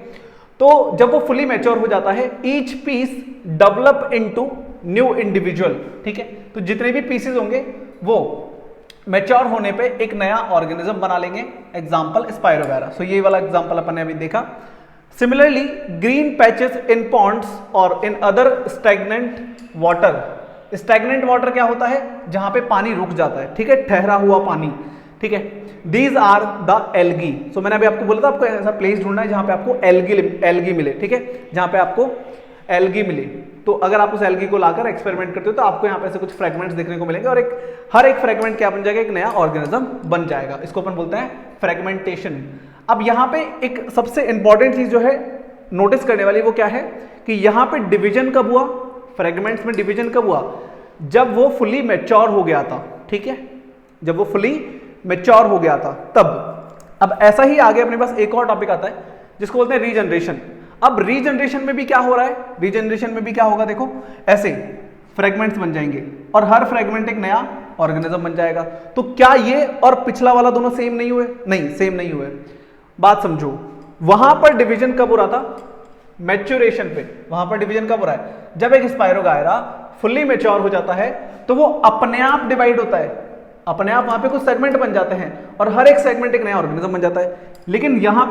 तो जब वो फुली मैच्योर हो जाता है, each piece develop into new individual, ठीक है, तो जितने भी पीसेस होंगे वो मैच्योर होने पे एक नया ऑर्गेनिज्म बना लेंगे, एग्जांपल स्पाइरोगायरा। सो ये वाला एग्जांपल अपन ने अभी देखा। Similarly, green patches in ponds or in other stagnant water stagnant water क्या होता है, जहां पे पानी रुक जाता है, ठीक है, ठहरा हुआ पानी, ठीक है। These are the algae. So मैंने अभी आपको बोला था आपको ऐसा प्लेस ढूंढना है जहां पे आपको एल्गी मिले, ठीक है, जहां पे आपको एल्गी मिले। तो अगर आप उस एल्गी को लाकर एक्सपेरिमेंट करते हो तो आपको यहाँ पे से कुछ फ्रेगमेंट्स देखने को मिलेंगे और हर एक फ्रेगमेंट क्या बन जाएगा, एक नया ऑर्गेनिज्म बन जाएगा। इसको अपन बोलते हैं फ्रेगमेंटेशन। अब यहाँ पे एक सबसे इंपॉर्टेंट चीज जो है नोटिस करने वाली वो क्या है कि यहाँ पे डिवीजन कब हुआ, फ्रेगमेंट्स में डिवीजन कब हुआ, जब वो फुली मैच्योर हो गया था, ठीक है, जब वो फुली मैच्योर हो गया था तब। अब ऐसा ही आगे अपने पास एक और टॉपिक आता है जिसको बोलते हैं रीजनरेशन। अब रीजनरेशन में भी क्या हो रहा है, रीजनरेशन में भी क्या होगा, देखो ऐसे फ्रेगमेंट्स बन जाएंगे और हर फ्रेगमेंट एक नया ऑर्गेनिज्म बन जाएगा। तो क्या ये और पिछला वाला दोनों सेम नहीं हुए, नहीं सेम नहीं हुए। बात समझो, वहां पर डिवीजन कब हो रहा था, मैच्योरेशन पे। वहां पर डिवीजन कब हो रहा है, जब एक स्पायरोगायरा फुल्ली मैच्योर हो जाता है तो वो अपने आप डिवाइड होता है, अपने आप वहां पे कुछ सेगमेंट बन जाते हैं और हर एक सेगमेंट एक नया ऑर्गेनिज्म बन जाता है। लेकिन यहां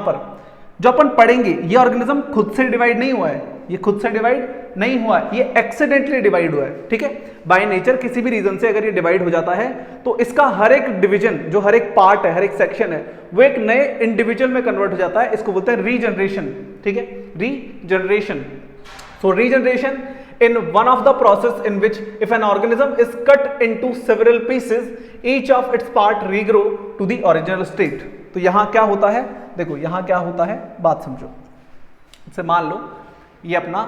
पर जो अपन पढ़ेंगे ये ऑर्गेनिज्म खुद से डिवाइड नहीं हुआ है, ये खुद से डिवाइड नहीं हुआ है, ये एक्सीडेंटली डिवाइड हुआ है, ठीक है। बाय नेचर किसी भी रीजन से अगर ये डिवाइड हो जाता है तो इसका हर एक डिवीजन, जो हर एक पार्ट है, हर एक सेक्शन है, वो एक नए इंडिविजुअल में कन्वर्ट हो जाता है। इसको बोलते हैं रीजनरेशन, ठीक है, regeneration. So regeneration in one of the process in which if an organism is cut into several pieces, each of its part regrow to the original state। तो यहां क्या होता है, देखो यहां क्या होता है, बात समझो। इसे मान लो ये अपना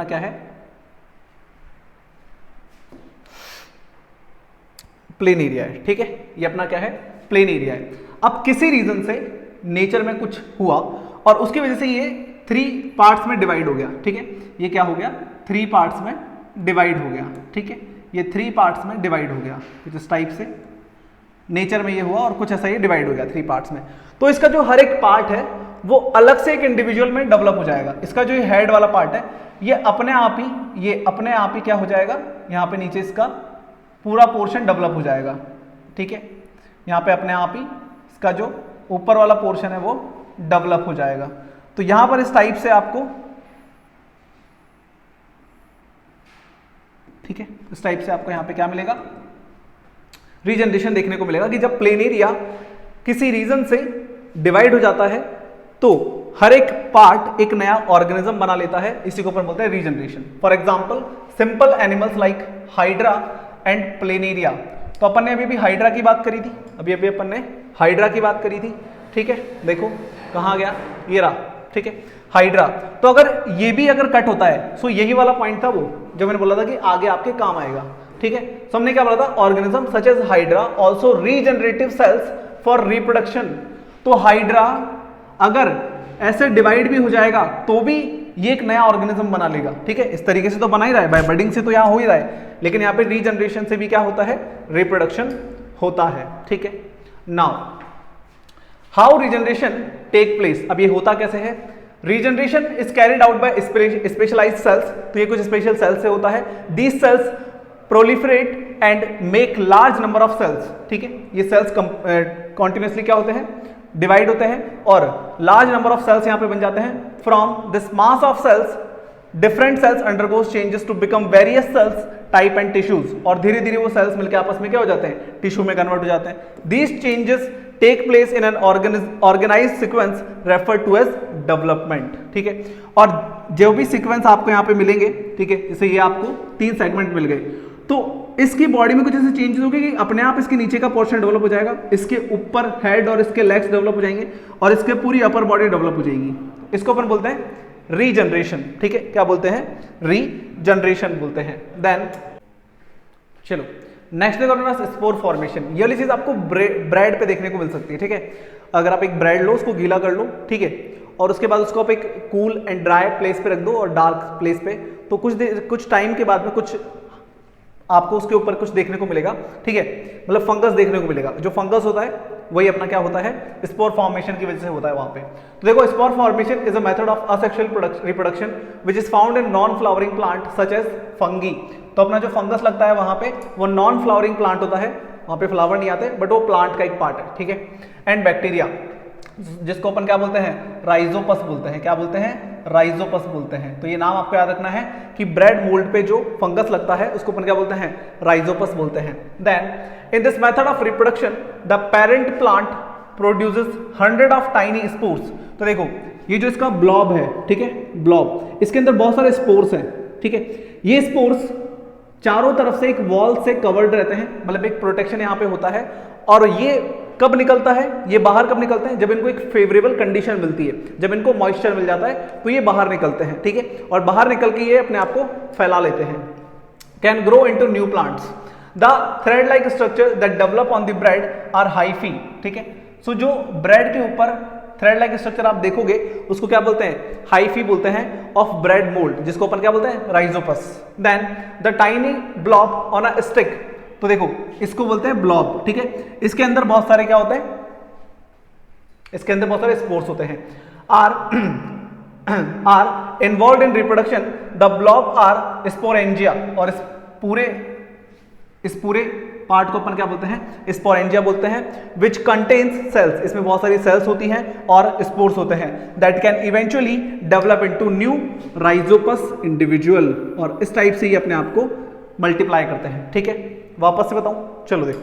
क्या है, प्लेन एरिया है, ठीक है, ये अपना क्या है, प्लेन एरिया है। अब किसी रीजन से नेचर में कुछ हुआ और उसकी वजह से ये 3 पार्ट्स में डिवाइड हो गया, ठीक है, ये क्या हो गया, 3 पार्ट्स में डिवाइड हो गया, ठीक है, ये 3 पार्ट्स में डिवाइड हो गया। कुछ इस टाइप से नेचर में ये हुआ और कुछ ऐसा ये डिवाइड हो गया 3 पार्ट्स में। तो इसका जो हर एक पार्ट है वो अलग से एक इंडिविजुअल में डेवलप हो जाएगा। इसका जो ये हेड वाला पार्ट है ये अपने आप ही क्या हो जाएगा, यहाँ पे नीचे इसका पूरा पोर्शन डेवलप हो जाएगा, ठीक है, यहाँ पे अपने आप ही इसका जो ऊपर वाला पोर्शन है वो डेवलप हो जाएगा। तो यहां पर इस टाइप से आपको, ठीक है, इस टाइप से आपको यहां पे क्या मिलेगा, रीजनरेशन देखने को मिलेगा कि जब प्लेन एरिया किसी रीजन से डिवाइड हो जाता है तो हर एक पार्ट एक नया ऑर्गेनिज्म बना लेता है। इसी को अपन बोलते हैं regeneration. For example simple animals like hydra and planaria. तो अपन ने अभी हाइड्रा की बात करी थी, अभी अपन ने हाइड्रा की बात करी थी, ठीक है, देखो कहाँ गया, ये रहा, ठीक है, हाइड्रा। तो अगर ये भी अगर कट होता है, सो यही वाला पॉइंट था वो जो मैंने बोला था कि आगे आपके काम आएगा, ठीक है। सो हमने क्या बोला था, organism such as Hydra also regenerative cells for reproduction. तो हाइड्रा अगर ऐसे डिवाइड भी हो जाएगा तो भी ये एक नया ऑर्गेनिज्म बना लेगा, ठीक है। इस तरीके से तो बना ही रहा है, बाय बडिंग से तो यहाँ हो ही रहा है, लेकिन यहाँ पे रीजनरेशन से भी क्या होता है, रिप्रोडक्शन होता है, ठीक है। Now how regeneration take place, अब ये होता कैसे है, regeneration is carried out by specialised cells. तो ये कुछ स्पेशल सेल्स से होता है। These cells proliferate and make large number of cells, ठीक है। ये सेल्स कॉन्टिन्यूसली क्या होते हैं, डिवाइड होते हैं और लार्ज नंबर ऑफ सेल्स यहां पे बन जाते हैं। From this mass of cells different cells undergoes changes to become various cells type and tissues. और धीरे धीरे वो सेल्स मिलकर आपस में क्या हो जाते हैं, टिश्यू में कन्वर्ट हो जाते हैं। These changes take place in an organised sequence refer to as development, ठीक है। और जो भी सीक्वेंस आपको यहाँ पे मिलेंगे, ठीक है, जैसे ये आपको 3 सेगमेंट मिल गए, तो इसकी बॉडी में कुछ ऐसे चेंजेस हो गए कि अपने आप इसके नीचे का पोर्शन डेवलप हो जाएगा, इसके ऊपर हेड और इसके लेग्स डेवलप हो जाएंगे और इसके पूरी अपर बॉडी डेवलप हो जाएगी। इसको अपन बोलते हैं रीजनरेशन, ठीक है। क्या बोलते हैं, रीजनरेशन बोलते हैं। देन चलो नेक्स्ट देखो अपने पास स्पोर फॉर्मेशन। ये वाली चीज आपको ब्रेड पे देखने को मिल सकती है, ठीक है। अगर आप एक ब्रेड लो, उसको गीला कर लो, ठीक है, और उसके बाद उसको आप एक कूल एंड ड्राई प्लेस पे रख दो और डार्क प्लेस पे, तो कुछ टाइम के बाद में कुछ आपको उसके ऊपर कुछ देखने को मिलेगा, ठीक है, मतलब फंगस देखने को मिलेगा। जो फंगस होता है वही अपना क्या होता है, स्पोर फॉर्मेशन की वजह से होता है वहां पे। तो देखो spore formation is a method of asexual reproduction which is found in non flowering plant such as fungi. तो अपना जो फंगस लगता है वहां पे वो नॉन फ्लावरिंग प्लांट होता है, वहां पे फ्लावर नहीं आते, बट वो प्लांट का एक पार्ट है, ठीक है। एंड बैक्टीरिया, जिसको अपन क्या बोलते हैं, राइजोपस बोलते हैं। क्या बोलते हैं, राइजोपस बोलते हैं। तो ये नाम आपको याद रखना है कि ब्रेड मोल्ड पे जो फंगस लगता है उसको अपन क्या बोलते हैं, राइजोपस बोलते हैं। Then in this method of reproduction the parent plant produces 100 of tiny spores. तो देखो ये जो इसका ब्लॉब है, ठीक है, ब्लॉब, इसके अंदर बहुत सारे स्पोर्स हैं, ठीक है। ये स्पोर्स चारों तरफ से एक वॉल से कवर्ड रहते हैं, मतलब एक प्रोटेक्शन यहाँ पे होता है। और ये कब निकलता है, ये बाहर कब निकलते हैं, जब इनको एक फेवरेबल कंडीशन मिलती है, जब इनको मॉइस्चर मिल जाता है तो ये बाहर निकलते हैं, ठीक है। और बाहर निकल के ये अपने आप को फैला लेते हैं। Can grow into new plants. The thread like structure that develop on the bread are hyphae, ठीक है। सो जो ब्रेड के ऊपर थ्रेड लाइक स्ट्रक्चर आप देखोगे उसको क्या बोलते हैं, हाइफी बोलते हैं ऑफ ब्रेड मोल्ड, जिसको अपन क्या बोलते हैं, Rhizopus. Then the tiny blob on a stick. तो देखो इसको बोलते हैं ब्लॉब, ठीक है। इसके अंदर बहुत सारे क्या होते हैं, इसके अंदर बहुत सारे स्पोर्स होते हैं। Are involved in reproduction. The blob are sporangia, और इस पूरे पार्ट को अपन क्या बोलते हैं, स्पोरेंजिया बोलते हैं। विच कंटेन्स सेल्स, इसमें बहुत सारी सेल्स होती हैं और स्पोर्स होते हैं। That can eventually develop into new Rhizopus individual, और इस टाइप से ये अपने आप को मल्टीप्लाई करते हैं, ठीक है। वापस से बताऊं, चलो देखो,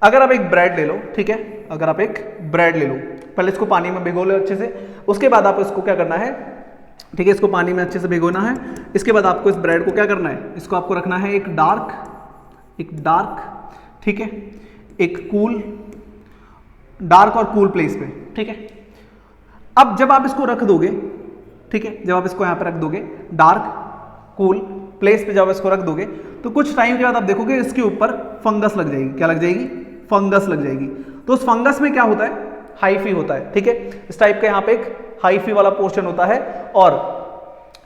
अगर आप एक ब्रेड ले लो, ठीक है, अगर आप एक ब्रेड ले लो, पहले इसको पानी में भिगो लो अच्छे से, उसके बाद आप इसको क्या करना है, ठीक है, इसको पानी में अच्छे से भिगोना है। इसके बाद आपको इस ब्रेड को क्या करना है, इसको आपको रखना है एक डार्क, ठीक है, एक कूल, डार्क और कूल प्लेस पे, ठीक है। अब जब आप इसको रख दोगे, ठीक है, जब आप इसको यहां पे रख दोगे डार्क कूल प्लेस पे, जब इसको रख दोगे तो कुछ टाइम के बाद आप देखोगे इसके ऊपर फंगस लग जाएगी। क्या लग जाएगी, फंगस लग जाएगी। तो उस फंगस में क्या होता है, हाइफी होता है, ठीक है। इस टाइप का यहां पे एक हाइफी वाला पोर्शन होता है, और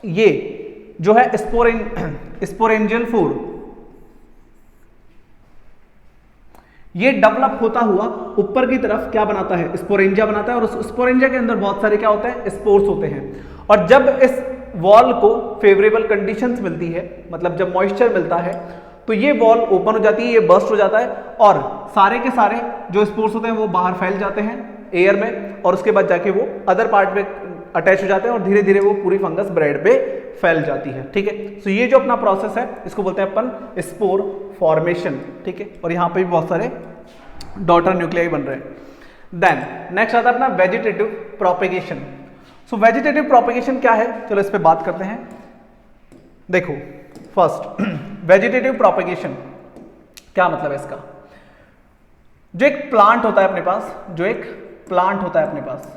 ये जो है स्पोरेंजियल फूड, ये डेवलप होता हुआ ऊपर की तरफ क्या बनाता है, स्पोरेंजिया बनाता है। और उस स्पोरेंजिया के अंदर बहुत सारे क्या होते हैं, स्पोर्स होते हैं। और जब इस वॉल को फेवरेबल कंडीशंस मिलती है, मतलब जब मॉइस्चर मिलता है, तो ये वॉल ओपन हो जाती है, ये बर्स्ट हो जाता है, और सारे के सारे जो स्पोर्स होते हैं वो बाहर फैल जाते हैं एयर में, और उसके बाद जाके वो अदर पार्ट में अटैच हो जाते हैं, और धीरे धीरे वो पूरी फंगस ब्रेड पे फैल जाती है, ठीक है। तो ये जो अपना प्रोसेस है इसको बोलते हैं अपन स्पोर फॉर्मेशन, ठीक है। और यहाँ पे भी बहुत सारे डॉटर न्यूक्लियाई बन रहे हैं। देन नेक्स्ट आता है अपना वेजिटेटिव प्रोपेगेशन। सो वेजिटेटिव प्रोपेगेशन क्या है, चलो इस पे बात करते हैं। देखो फर्स्ट वेजिटेटिव प्रोपेगेशन क्या मतलब है इसका। जो एक प्लांट होता है अपने पास, जो एक प्लांट होता है अपने पास,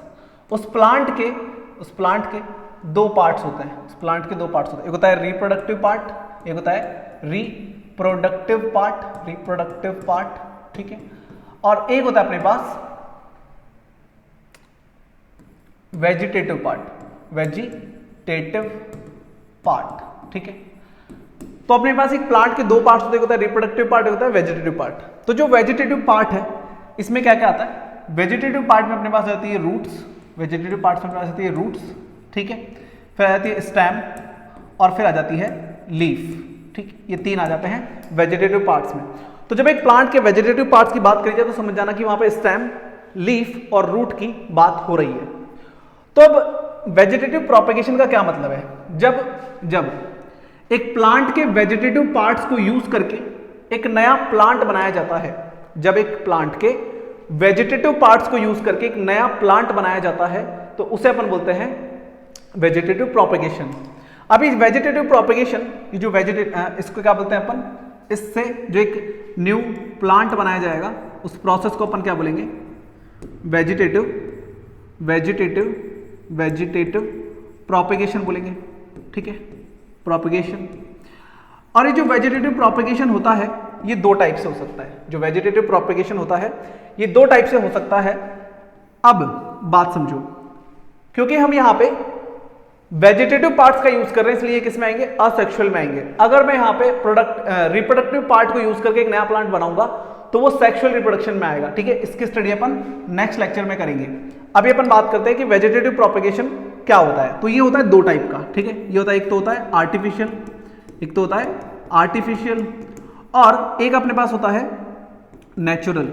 उस प्लांट के दो पार्ट्स होते हैं। उस प्लांट के दो पार्ट्स होते हैं, एक होता है रिप्रोडक्टिव पार्ट, एक होता है रिप्रोडक्टिव पार्ट, ठीक है। और एक होता है अपने पास वेजिटेटिव पार्ट, ठीक है। तो अपने पास एक प्लांट के दो पार्ट्स होते हैं, एक होता है रिप्रोडक्टिव पार्ट, एक होता है वेजिटेटिव पार्ट। तो जो वेजिटेटिव पार्ट है इसमें क्या क्या आता है, वेजिटेटिव पार्ट में अपने पास आती है रूट्स, वेजिटेटिव पार्ट में अपने पास आती है रूट्स, ठीक है। फिर आ जाती है स्टेम, और फिर आ जाती है लीफ, ठीक। ये तीन आ जाते हैं वेजिटेटिव पार्ट्स में। तो जब एक प्लांट के वेजिटेटिव पार्ट्स की बात करी जाए तो समझ जाना कि वहां पे स्टेम, लीफ और रूट की बात हो रही है। तो अब वेजिटेटिव प्रोपेगेशन का क्या मतलब है, जब एक प्लांट के वेजिटेटिव पार्ट्स को यूज करके एक नया प्लांट बनाया जाता है, जब एक प्लांट के वेजिटेटिव पार्ट्स को यूज करके एक नया प्लांट बनाया जाता है तो उसे अपन बोलते हैं वेजिटेटिव प्रोपेगेशन। अभी वेजिटेटिव प्रोपेगेशन, ये जो इसको क्या बोलते हैं अपन, इससे जो एक न्यू प्लांट बनाया जाएगा उस प्रोसेस को अपन क्या बोलेंगे, वेजिटेटिव प्रोपेगेशन बोलेंगे, ठीक है, प्रोपेगेशन। और ये जो वेजिटेटिव प्रोपेगेशन होता है ये दो टाइप से हो सकता है। जो वेजिटेटिव प्रोपेगेशन होता है ये दो टाइप से हो सकता है। अब बात समझो, क्योंकि हम यहां पे वेजिटेटिव पार्ट्स का यूज कर रहे हैं इसलिए किस में आएंगे, असेक्सुअल में आएंगे। अगर मैं यहां पे रिप्रोडक्टिव पार्ट को यूज करके एक नया प्लांट बनाऊंगा तो वो सेक्सुअल रिप्रोडक्शन में आएगा, ठीक है। इसकी स्टडी अपन नेक्स्ट लेक्चर में करेंगे। अभी अपन बात करते हैं कि वेजिटेटिव प्रोपेगेशन क्या होता है। तो ये होता है दो टाइप का, ठीक है। ये होता है, एक तो होता है आर्टिफिशियल, और एक अपने पास होता है नेचुरल,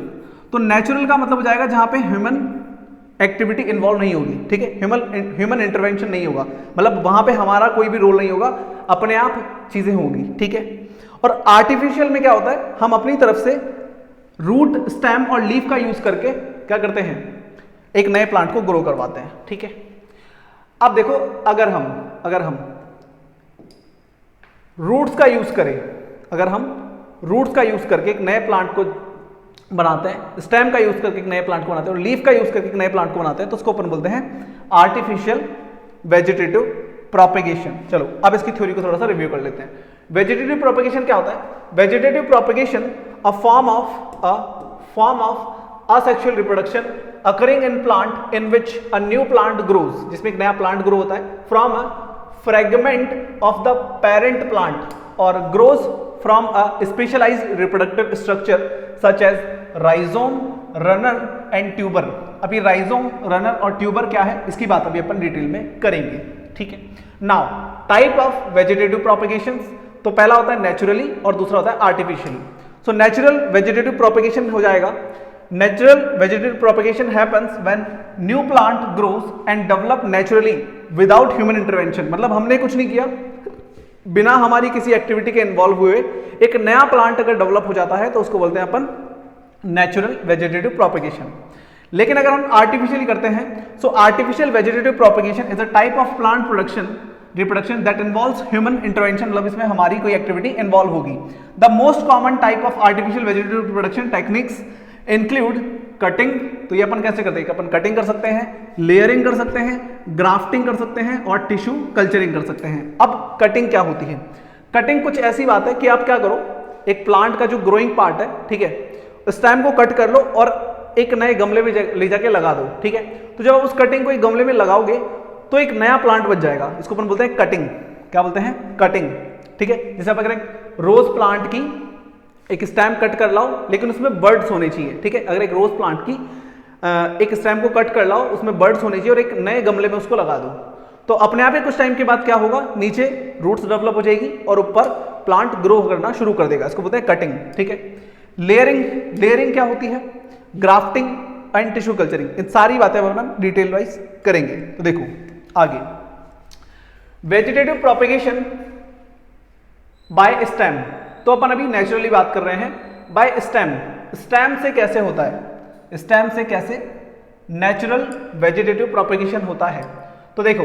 तो नेचुरल का मतलब हो जाएगा जहां पे ह्यूमन एक्टिविटी इन्वॉल्व नहीं होगी, ठीक है, ह्यूमन इंटरवेंशन नहीं होगा, मतलब वहां पे हमारा कोई भी रोल नहीं होगा, अपने आप चीजें होंगी, ठीक है। और आर्टिफिशियल में क्या होता है, हम अपनी तरफ से रूट, स्टेम और लीफ का यूज करके क्या करते हैं, एक नए प्लांट को ग्रो करवाते हैं, ठीक है। अब देखो, अगर हम रूट्स का यूज करें, अगर हम रूट्स का यूज करके एक नए प्लांट को बनाते हैं, स्टेम का यूज करके एक नए प्लांट को बनाते हैं और लीफ का यूज करके एक नए प्लांट को बनाते हैं, तो उसको अपन बोलते हैं आर्टिफिशियल वेजिटेटिव प्रोपेगेशन। चलो अब इसकी थ्योरी को थोड़ा सा रिव्यू कर लेते हैं। वेजिटेटिव प्रोपेगेशन क्या होता है? Vegetative propagation a form of asexual reproduction occurring in plant in which a new plant grows, जिसमें एक नया प्लांट ग्रो होता है from a fragment of the parent plant or grows from a specialized reproductive structure such as rhizome, runner and tuber। अभी rhizome, runner और tuber क्या है, इसकी बात अभी अपन डिटेल में करेंगे, ठीक है। Now type of vegetative propagation, तो पहला होता है नेचुरली और दूसरा होता है artificially. So natural vegetative propagation हो जाएगा, natural vegetative propagation happens when new plant grows and develop naturally without human intervention। मतलब हमने कुछ नहीं किया, बिना हमारी किसी एक्टिविटी के इन्वॉल्व हुए एक नया प्लांट अगर डेवलप हो जाता है तो उसको बोलते हैं अपन नेचुरल वेजिटेटिव प्रोपेगेशन। लेकिन अगर हम आर्टिफिशियली करते हैं, so artificial vegetative propagation is a type of plant reproduction that involves human intervention, मतलब इसमें हमारी कोई एक्टिविटी इन्वॉल्व होगी। The most common type of artificial vegetative reproduction techniques include cutting, तो ये अपन कैसे करते हैं, अपन कटिंग कर सकते हैं, लेयरिंग कर सकते हैं, ग्राफ्टिंग कर सकते हैं और टिश्यू कल्चरिंग कर सकते हैं। अब कटिंग क्या होती है? कटिंग कुछ ऐसी बात है कि आप क्या करो, एक प्लांट का जो ग्रोइंग पार्ट है, ठीक है, स्टेम को कट कर लो और एक नए गमले में ले जाके लगा दो, ठीक है। तो जब आप उस कटिंग को एक गमले में लगाओगे तो एक नया प्लांट बच जाएगा, इसको अपन बोलते हैं कटिंग। क्या बोलते हैं? कटिंग, ठीक है। जैसे आप अगर एक रोज प्लांट की एक स्टेम कट कर लाओ लेकिन उसमें बर्ड्स होने चाहिए, ठीक है। अगर एक रोज प्लांट की एक स्टेम को कट कर लाओ, उसमें बर्ड्स होने चाहिए और एक नए गमले में उसको लगा दो, तो अपने आप ही कुछ टाइम के बाद क्या होगा, नीचे रूट्स डेवलप हो जाएगी और ऊपर प्लांट ग्रो करना शुरू कर देगा, इसको बोलते हैं कटिंग, ठीक है। लेयरिंग क्या होती है? ग्राफ्टिंग एंड टिश्यू कल्चरिंग, इन सारी बातें हम डिटेल वाइज करेंगे। तो देखो आगे, वेजिटेटिव प्रोपेगेशन बाय स्टेम, तो अपन अभी नेचुरली बात कर रहे हैं। बाय स्टेम, स्टेम से कैसे होता है, स्टेम से कैसे नेचुरल वेजिटेटिव प्रोपेगेशन होता है? तो देखो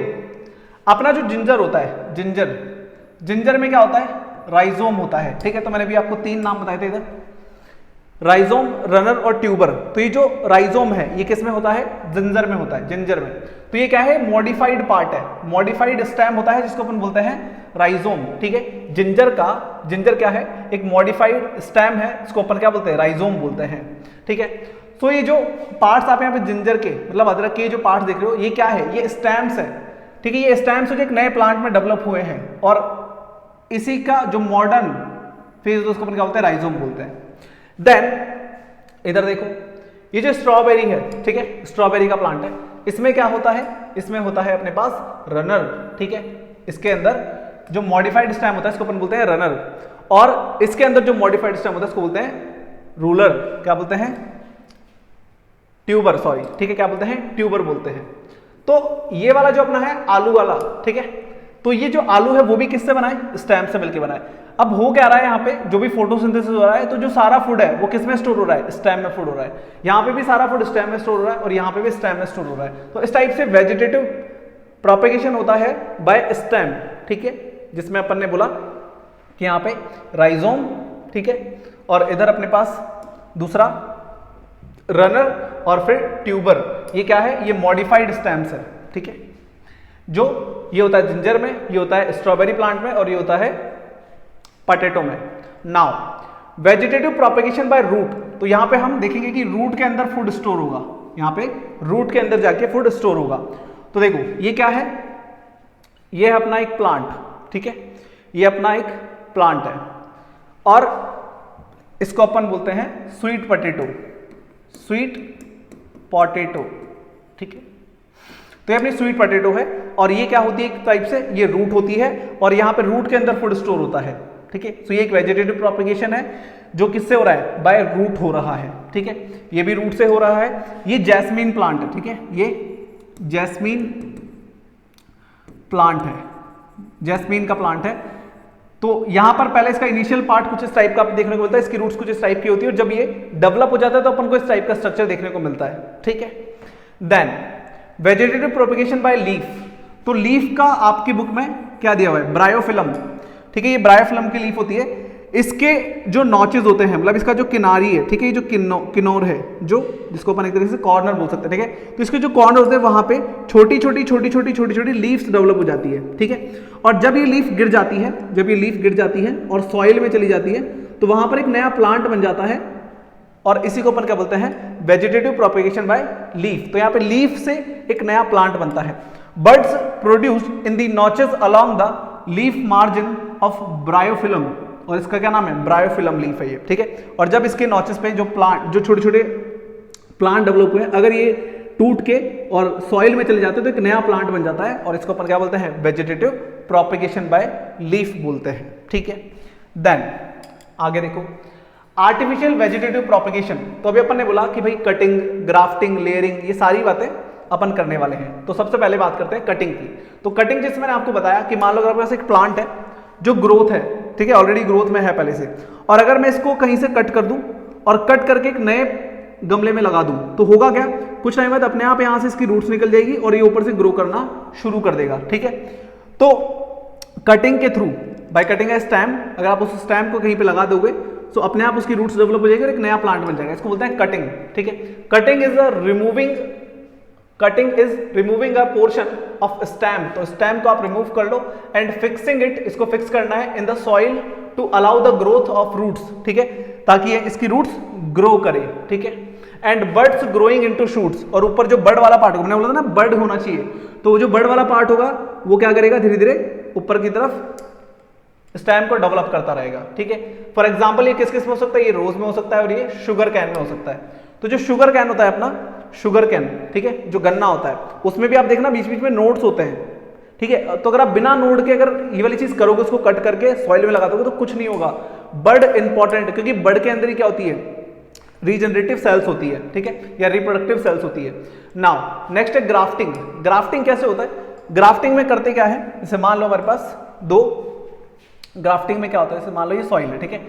अपना जो जिंजर होता है, जिंजर में क्या होता है? राइजोम होता है, ठीक है। तो मैंने भी आपको 3 नाम बताए थे इधर, राइजोम, रनर और ट्यूबर। तो ये जो राइजोम है ये किस में होता है? जिंजर में होता है, जिंजर में। तो ये क्या है? मॉडिफाइड पार्ट है, मॉडिफाइड स्टेम होता है जिसको अपन बोलते हैं राइजोम, ठीक है। जिंजर क्या है? एक मॉडिफाइड स्टेम है, इसको अपन क्या बोलते हैं? राइजोम बोलते हैं, ठीक है। तो ये जो पार्ट्स आप यहाँ पे जिंजर के, मतलब अदरक के जो पार्ट्स देख रहे हो, ये क्या है? ये स्टेम्स है, ठीक है। ये स्टेम्स जो एक नए प्लांट में डेवलप हुए हैं और इसी का जो मॉडर्न फेज उसको अपन क्या बोलते हैं? राइजोम बोलते हैं। देन इधर देखो, ये जो स्ट्रॉबेरी है, ठीक है, स्ट्रॉबेरी का प्लांट है, इसमें क्या होता है? इसमें होता है अपने पास रनर, ठीक है। इसके अंदर जो मॉडिफाइड स्टेम होता है इसको अपन बोलते हैं रनर, और इसके अंदर जो मॉडिफाइड स्टेम होता है इसको बोलते हैं रूलर। क्या बोलते हैं? ट्यूबर, सॉरी, ठीक है। क्या बोलते हैं? ट्यूबर बोलते हैं। तो ये वाला जो अपना है आलू वाला, ठीक है, तो ये जो आलू है वो भी किससे बना है? स्टेम से मिलकर बना है। अब हो क्या रहा है यहाँ पे, जो भी फोटोसिंथेसिस हो रहा है, तो जो सारा फूड है वो किस में स्टोर हो रहा है? स्टेम में फूड हो रहा है। यहाँ पे भी सारा फूड स्टेम में स्टोर हो रहा है और यहाँ पे भी स्टेम में स्टोर हो रहा है। तो इस टाइप से वेजिटेटिव प्रोपेगेशन होता है बाय स्टेम, ठीक है, जिसमें अपन ने बोला कि यहाँ पे राइजोम, ठीक है, और इधर अपने पास दूसरा रनर और फिर ट्यूबर। ये क्या है? ये मॉडिफाइड स्टेम्स है, ठीक है। जो ये होता है जिंजर में, ये होता है स्ट्रॉबेरी प्लांट में और ये होता है पोटैटो में। Now vegetative propagation by root, तो यहां पे हम देखेंगे कि रूट के अंदर फूड स्टोर होगा, यहां पे रूट के अंदर जाके फूड स्टोर होगा। तो देखो ये क्या है? ये है अपना एक प्लांट, ठीक है, ये अपना एक प्लांट है और इसको अपन बोलते हैं स्वीट पोटैटो, ठीक है। तो ये अपनी स्वीट पोटैटो है और ये क्या होती है? एक टाइप से ये रूट होती है और यहाँ पे रूट के अंदर फूड स्टोर होता है, ठीक है। सो ये एक वेजिटेटिव प्रोपेगेशन है जो किससे हो रहा है, बाय रूट हो रहा है, ठीक है, ये भी रूट से हो रहा है। ये जैस्मीन प्लांट है, ठीक है, ये जैस्मीन प्लांट है, जैस्मीन का प्लांट है। तो यहां पर पहले इसका इनिशियल पार्ट कुछ इस टाइप का देखने को मिलता है, इसकी रूट्स कुछ इस टाइप की होती है, और जब ये डेवलप हो जाता है तो अपन को इस टाइप का स्ट्रक्चर देखने को मिलता है, ठीक है। Then vegetative propagation by leaf, तो लीफ का आपकी बुक में क्या दिया हुआ है, ब्रायोफिलम, ठीक है, ये ब्रायोफिलम की लीफ होती है। इसके जो नॉचेस होते हैं, मतलब इसका जो किनारी है, ठीक है, ये जो किनोर है, जो जिसको अपन एक तरीके से कॉर्नर बोल सकते हैं, ठीक है, तो इसके जो कॉर्नर होते हैं वहां पे छोटी छोटी लीव्स डेवलप हो जाती है, ठीक है। और जब ये लीफ गिर जाती है, जब ये लीफ गिर जाती है और सॉइल में चली जाती है, तो वहां पर एक नया प्लांट बन जाता है, और इसी को अपन क्या बोलते हैं, वेजिटेटिव प्रोपिगेशन बाय लीफ। तो यहाँ पे लीफ से एक नया प्लांट बनता है। Birds produced in the notches along the leaf margin of bryophyllum, और इसका क्या नाम है, ब्रायोफिलम लीफ है ये, ठीक है। और जब इसके नॉचेस पे जो प्लांट, जो छोटे छोटे प्लांट डेवलप हुए, अगर ये टूट के और सॉइल में चले जाते हैं तो एक नया प्लांट बन जाता है, और इसको अपन क्या बोलते हैं, वेजिटेटिव प्रोपिगेशन बाय लीफ बोलते हैं, ठीक है। देन आगे देखो, आर्टिफिशियल वेजिटेटिव प्रोपिगेशन। तो अभी अपन ने बोला कि भाई कटिंग, ग्राफ्टिंग, लेयरिंग, ये सारी बातें अपन करने वाले हैं। तो सबसे पहले बात करते हैं कटिंग की। तो कटिंग जैसे मैंने आपको बताया कि मान लो अगर आपके पास एक प्लांट है जो ग्रोथ है, ठीक है, ऑलरेडी ग्रोथ में है पहले से, और अगर मैं इसको कहीं से कट कर दूं और कट करके एक नए गमले में लगा दूं, तो होगा क्या, कुछ टाइम बाद अपने आप यहां से इसकी रूट्स निकल जाएगी और ये ऊपर से ग्रो करना शुरू कर देगा, ठीक है। तो कटिंग के through, by cutting A stem, अगर आप उस स्टेम को कहीं पे लगा दोगे तो अपने आप उसकी रूट्स डेवलप हो जाएगी और एक नया प्लांट बन जाएगा, इसको बोलते हैं कटिंग, ठीक है। Cutting is removing a portion of stem, तो स्टेम को आप रिमूव कर लो, एंड फिक्सिंग इट, इसको फिक्स करना है in the soil to allow the growth of roots, ठीक है, ताकि ये इसकी रूट्स ग्रो करे, ठीक है। And birds growing into shoots, और ऊपर जो बर्ड वाला पार्ट होगा, मैंने बोला था ना बर्ड होना चाहिए, तो जो बर्ड वाला पार्ट होगा वो क्या करेगा, धीरे धीरे ऊपर की तरफ स्टेम को डेवलप करता रहेगा, ठीक है। फॉर एग्जांपल ये किस किस में हो सकता है, ये रोज में हो सकता है और ये शुगर कैन में हो सकता है। तो जो शुगर कैन होता है अपना, शुगर कैन, ठीक है, जो गन्ना होता है, उसमें भी आप देखना बीच बीच में नोड्स होते हैं, ठीक है। तो अगर आप बिना नोड के अगर ये वाली चीज करोगे, उसको कट करके सॉइल में लगा दोगे तो कुछ नहीं होगा। बर्ड इंपॉर्टेंट, क्योंकि बर्ड के अंदर ही क्या होती है, रीजनरेटिव सेल्स होती है, ठीक है, या रिप्रोडक्टिव सेल्स होती है। नाउ नेक्स्ट है ग्राफ्टिंग। ग्राफ्टिंग कैसे होता है, ग्राफ्टिंग में करते क्या है, जैसे मान लो हमारे पास दो, ग्राफ्टिंग में क्या होता है, जैसे मान लो ये सॉइल है, ठीक है,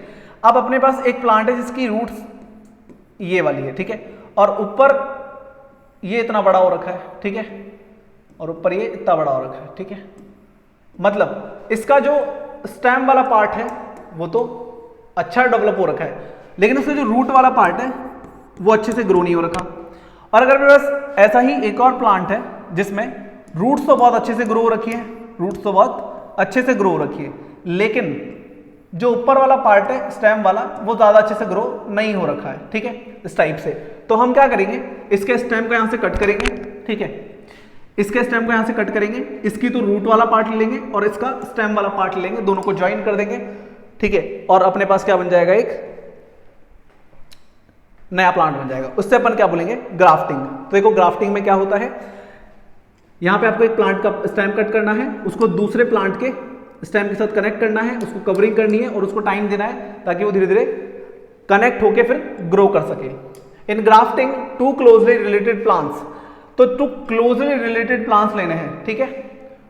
अब अपने पास एक प्लांट है जिसकी रूट्स ये वाली है, ठीक है, और ऊपर ये इतना बड़ा हो रखा है, ठीक है, और ऊपर ये इतना बड़ा हो रखा है, ठीक है। मतलब इसका जो स्टेम वाला पार्ट है वो तो अच्छा डेवलप हो रखा है, लेकिन उसका जो रूट वाला पार्ट है वो अच्छे से ग्रो नहीं हो रखा। और अगर मेरे पास ऐसा ही एक और प्लांट है जिसमें रूट्स तो बहुत अच्छे से ग्रो हो रखी है, रूट्स तो बहुत अच्छे से ग्रो हो रखी है, लेकिन जो ऊपर वाला पार्ट है स्टेम वाला वो ज्यादा अच्छे से ग्रो नहीं हो रखा है, ठीक है, इस टाइप से। तो हम क्या करेंगे, इसके स्टेम को यहां से कट करेंगे, ठीक है, इसके स्टेम को यहां से कट करेंगे, इसकी तो रूट वाला पार्ट ले लेंगे और इसका स्टेम वाला पार्ट ले लेंगे, दोनों को ज्वाइन कर देंगे, ठीक है, और अपने पास क्या बन जाएगा, एक नया प्लांट बन जाएगा। उससे अपन क्या बोलेंगे, ग्राफ्टिंग। तो देखो ग्राफ्टिंग में क्या होता है, यहां पे आपको एक प्लांट का स्टेम कट करना है, उसको दूसरे प्लांट के स्टेम के साथ कनेक्ट करना है, उसको कवरिंग करनी है और उसको टाइम देना है ताकि वो धीरे धीरे कनेक्ट होके फिर ग्रो कर सके। In grafting two closely related plants, तो टू क्लोजली रिलेटेड प्लांट्स लेने हैं, ठीक है,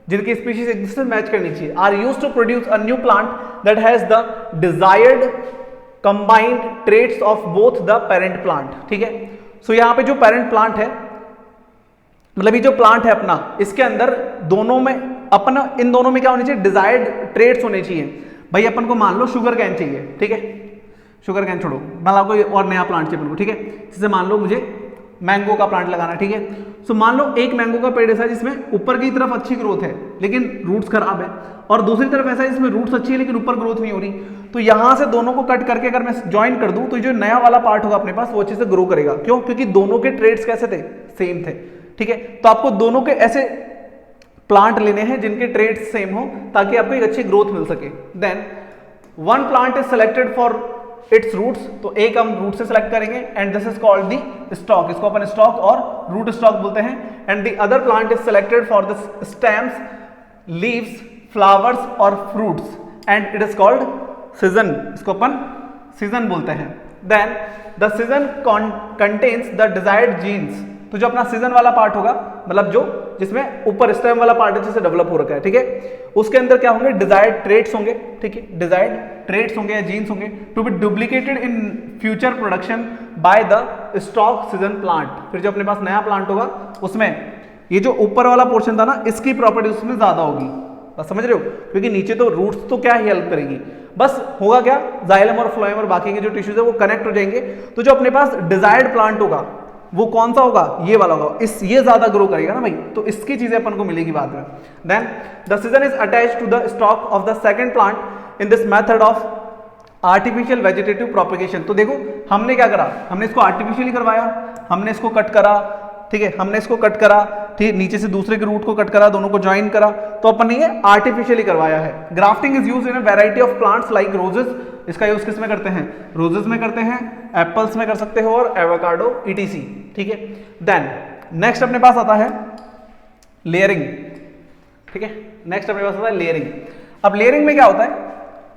जिनकी स्पीशीज एक दूसरे से मैच करनी चाहिए, are used to produce a new plant that has the desired combined traits of both the parent plant, ठीक है। सो यहां पे जो पेरेंट प्लांट है, मतलब ये जो प्लांट है अपना, इसके अंदर दोनों में अपना, इन दोनों में क्या होनी चाहिए, डिजायर्ड ट्रेट्स होने चाहिए। भाई अपन को मान लो शुगर कैन चाहिए, ठीक है, शुगर कैन छोड़ो, मान लो कोई और नया प्लांट चाहिए अपन को, ठीक है, जैसे मान लो मुझे मैंगो का प्लांट लगाना है, ठीक है। सो मान लो एक मैंगो का पेड़ ऐसा है जिसमें ऊपर की तरफ अच्छी ग्रोथ है लेकिन रूट्स खराब है, और दूसरी तरफ ऐसा है जिसमें रूट्स अच्छी है लेकिन ऊपर ग्रोथ नहीं हो रही। तो यहां से दोनों को कट करके अगर मैं ज्वाइन कर दूं तो जो नया वाला पार्ट होगा अपने पास वो अच्छे से ग्रो करेगा। क्यों? क्योंकि दोनों के ट्रेड्स कैसे थे, सेम थे, ठीक है। तो आपको दोनों के ऐसे प्लांट लेने हैं जिनके ट्रेड्स सेम हो ताकि आपको एक अच्छी ग्रोथ मिल सके। Then one plant is selected for its roots, तो एक हम रूट से सेलेक्ट करेंगे and this is called the stock, इसको अपन स्टॉक और रूट स्टॉक बोलते हैं। And the other plant is selected for the stems, leaves, flowers और fruits and it is called scion, इसको अपन सीजन बोलते हैं। Then the scion contains the desired genes, तो जो अपना सीजन वाला पार्ट होगा, मतलब जो जिसमें ऊपर स्टेम वाला पार्ट अच्छे से डेवलप हो रखा है, ठीक है, उसके अंदर क्या होंगे, डिजायर्ड ट्रेट्स होंगे, ठीक है, डिजायर्ड ट्रेट्स होंगे या जीन्स होंगे, to be duplicated in future production by the stock scion plant. फिर जो अपने पास नया प्लांट होगा उसमें ये जो ऊपर वाला पोर्शन था ना, इसकी प्रॉपर्टी उसमें ज्यादा होगी, बस समझ रहे हो, क्योंकि नीचे तो रूट्स तो क्या ही हेल्प करेगी, बस होगा क्या, जाइलम और फ्लोएम और बाकी के जो टिश्यूज है वो कनेक्ट हो जाएंगे। तो जो अपने पास डिजायर्ड प्लांट होगा वो कौन सा होगा, ये वाला होगा, ये ज्यादा ग्रो करेगा ना भाई, तो इसकी चीजें अपन को मिलेगी बाद में। Then the scion is attached to the stock of the second plant in this method of artificial vegetative propagation. तो देखो हमने क्या करा, हमने इसको आर्टिफिशियली करवाया, हमने इसको कट करा, ठीक है, हमने इसको कट करा, ठीक, नीचे से दूसरे के रूट को कट करा, दोनों को ज्वाइन करा, तो अपन ने ये आर्टिफिशियली करवाया है। Grafting is used in a variety of plants like roses, इसका यूज किस में करते हैं, रोजेस में करते हैं, एप्पल्स में कर सकते हो, और एवोकाडो ईटीसी, ठीक है। देन नेक्स्ट अपने पास आता है लेयरिंग, ठीक है, नेक्स्ट अपने पास आता है लेयरिंग। अब लेयरिंग में क्या होता है,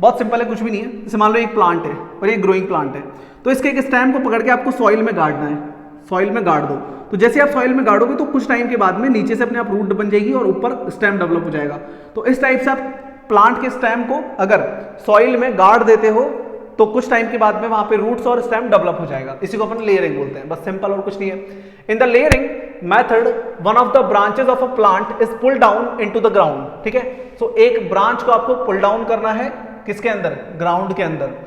बहुत सिंपल है, कुछ भी नहीं है। जैसे मान लो एक प्लांट है और ये ग्रोइंग प्लांट है, तो इसके एक स्टेम को पकड़ के आपको सॉइल में गाड़ना है, सॉइल में गाड़ दो, तो जैसे आप सॉइल में गाड़ोगे तो कुछ टाइम के बाद में नीचे से अपने आप रूट बन जाएगी और ऊपर स्टेम डेवलप हो जाएगा। तो इस टाइप से आप प्लांट के स्टेम को अगर सॉइल में गाड़ देते हो तो कुछ टाइम के बाद में वहां पे रूट्स और स्टेम डेवलप हो जाएगा, इसी को अपन लेयरिंग बोलते हैं, बस सिंपल और कुछ नहीं है। In the layering method one of the branches of a plant is pull down into the ground, ठीक है, सो एक ब्रांच को आपको पुल डाउन करना है, किसके अंदर, ग्राउंड के अंदर,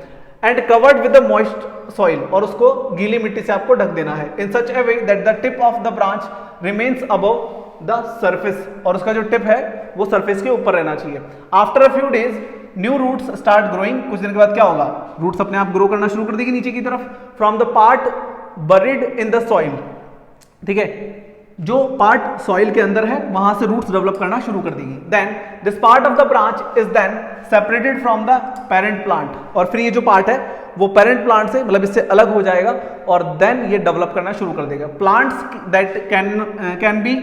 and covered with the moist soil, और उसको गीली मिट्टी से आपको ढक देना है, in such a way that the tip of the branch remains above the surface, और उसका जो टिप है वो सरफेस के ऊपर रहना चाहिए। After a few days new roots start growing, कुछ दिन के बाद क्या होगा, रूट्स अपने आप ग्रो करना शुरू कर देगी नीचे की तरफ, from the part buried in the soil, ठीक है, जो पार्ट सॉइल के अंदर है वहां से रूट्स डेवलप करना शुरू कर देगी। Then this part of the branch is then separated from the parent plant, और फिर ये जो पार्ट है वो पेरेंट प्लांट से मतलब इससे अलग हो जाएगा और देन ये डेवलप करना शुरू कर देगा। Plants that can be